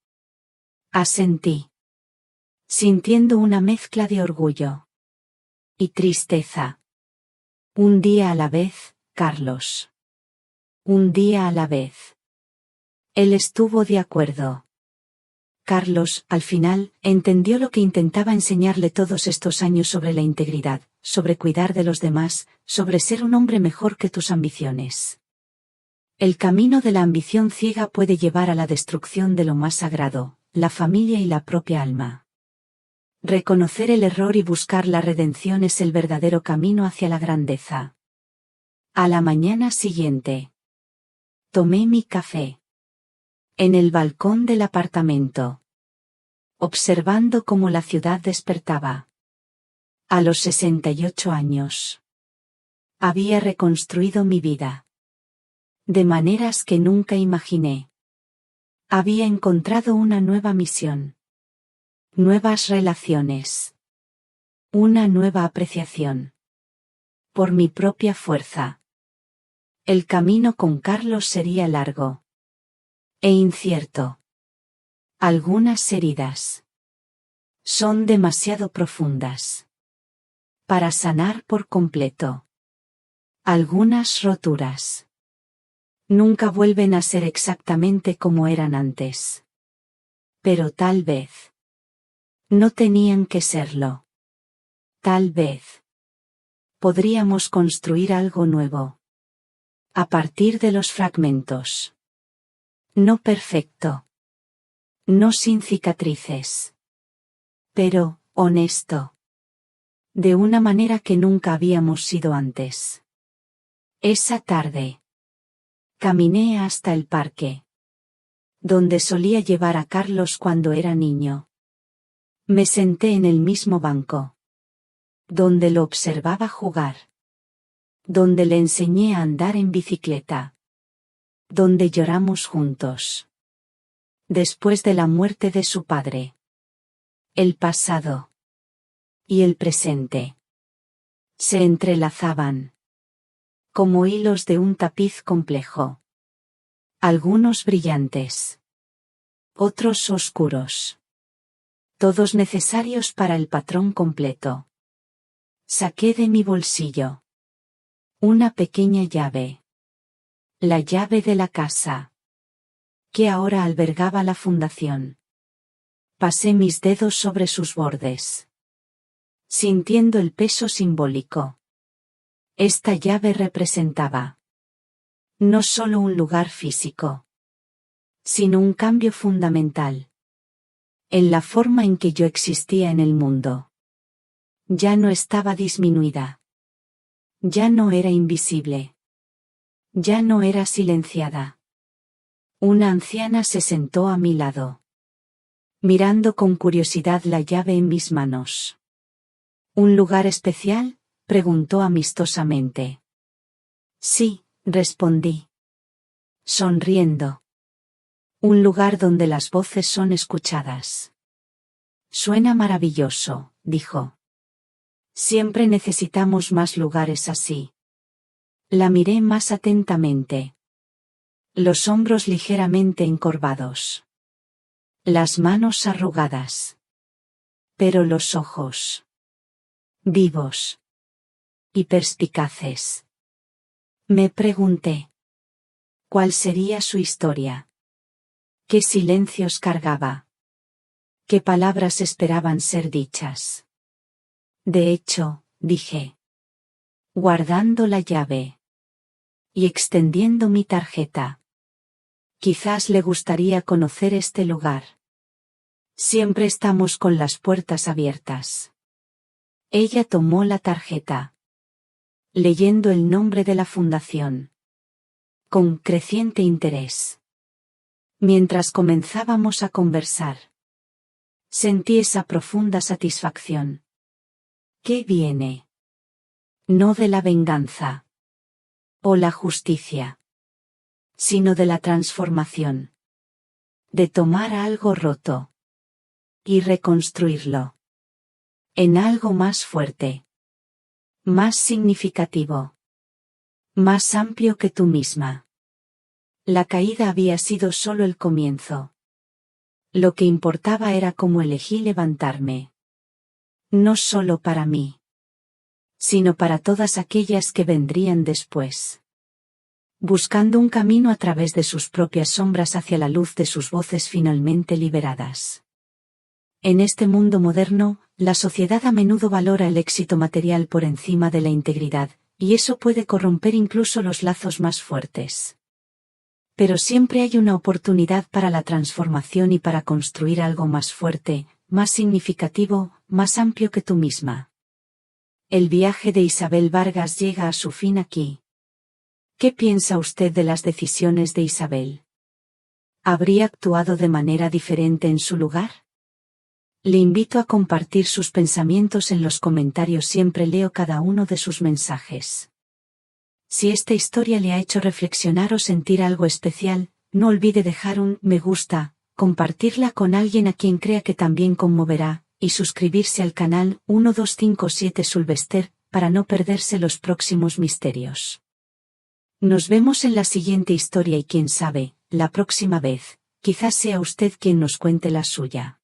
Asentí. Sintiendo una mezcla de orgullo. Y tristeza. Un día a la vez, Carlos. Un día a la vez. Él estuvo de acuerdo. Carlos, al final, entendió lo que intentaba enseñarle todos estos años sobre la integridad, sobre cuidar de los demás, sobre ser un hombre mejor que tus ambiciones. El camino de la ambición ciega puede llevar a la destrucción de lo más sagrado, la familia y la propia alma. Reconocer el error y buscar la redención es el verdadero camino hacia la grandeza. A la mañana siguiente. Tomé mi café. En el balcón del apartamento. Observando cómo la ciudad despertaba. A los 68 años. Había reconstruido mi vida. De maneras que nunca imaginé. Había encontrado una nueva misión. Nuevas relaciones. Una nueva apreciación. Por mi propia fuerza. El camino con Carlos sería largo. E incierto. Algunas heridas. Son demasiado profundas. Para sanar por completo. Algunas roturas. Nunca vuelven a ser exactamente como eran antes. Pero tal vez. No tenían que serlo. Tal vez. Podríamos construir algo nuevo. A partir de los fragmentos. No perfecto. No sin cicatrices. Pero, honesto. De una manera que nunca habíamos sido antes. Esa tarde. Caminé hasta el parque. Donde solía llevar a Carlos cuando era niño. Me senté en el mismo banco. Donde lo observaba jugar. Donde le enseñé a andar en bicicleta. Donde lloramos juntos. Después de la muerte de su padre. El pasado. Y el presente. Se entrelazaban. Como hilos de un tapiz complejo. Algunos brillantes. Otros oscuros. Todos necesarios para el patrón completo. Saqué de mi bolsillo. Una pequeña llave. La llave de la casa. Que ahora albergaba la fundación. Pasé mis dedos sobre sus bordes. Sintiendo el peso simbólico. Esta llave representaba. No solo un lugar físico. Sino un cambio fundamental. En la forma en que yo existía en el mundo. Ya no estaba disminuida. Ya no era invisible. Ya no era silenciada. Una anciana se sentó a mi lado. Mirando con curiosidad la llave en mis manos. ¿Un lugar especial?, preguntó amistosamente. Sí, respondí. Sonriendo. Un lugar donde las voces son escuchadas. Suena maravilloso, dijo. Siempre necesitamos más lugares así. La miré más atentamente. Los hombros ligeramente encorvados. Las manos arrugadas. Pero los ojos. Vivos. y perspicaces. Me pregunté. ¿Cuál sería su historia? ¿Qué silencios cargaba? ¿Qué palabras esperaban ser dichas? De hecho, dije. Guardando la llave. Y extendiendo mi tarjeta. Quizás le gustaría conocer este lugar. Siempre estamos con las puertas abiertas. Ella tomó la tarjeta. Leyendo el nombre de la fundación. Con creciente interés. Mientras comenzábamos a conversar. Sentí esa profunda satisfacción. ¿Qué viene? No de la venganza. O la justicia. Sino de la transformación. De tomar algo roto. Y reconstruirlo. En algo más fuerte. Más significativo. Más amplio que tú misma. La caída había sido solo el comienzo. Lo que importaba era cómo elegí levantarme. No solo para mí. Sino para todas aquellas que vendrían después. Buscando un camino a través de sus propias sombras hacia la luz de sus voces finalmente liberadas. En este mundo moderno, la sociedad a menudo valora el éxito material por encima de la integridad, y eso puede corromper incluso los lazos más fuertes. Pero siempre hay una oportunidad para la transformación y para construir algo más fuerte, más significativo, más amplio que tú misma. El viaje de Isabel Vargas llega a su fin aquí. ¿Qué piensa usted de las decisiones de Isabel? ¿Habría actuado de manera diferente en su lugar? Le invito a compartir sus pensamientos en los comentarios, siempre leo cada uno de sus mensajes. Si esta historia le ha hecho reflexionar o sentir algo especial, no olvide dejar un me gusta, compartirla con alguien a quien crea que también conmoverá, y suscribirse al canal 1257 Sulvester, para no perderse los próximos misterios. Nos vemos en la siguiente historia y quién sabe, la próxima vez, quizás sea usted quien nos cuente la suya.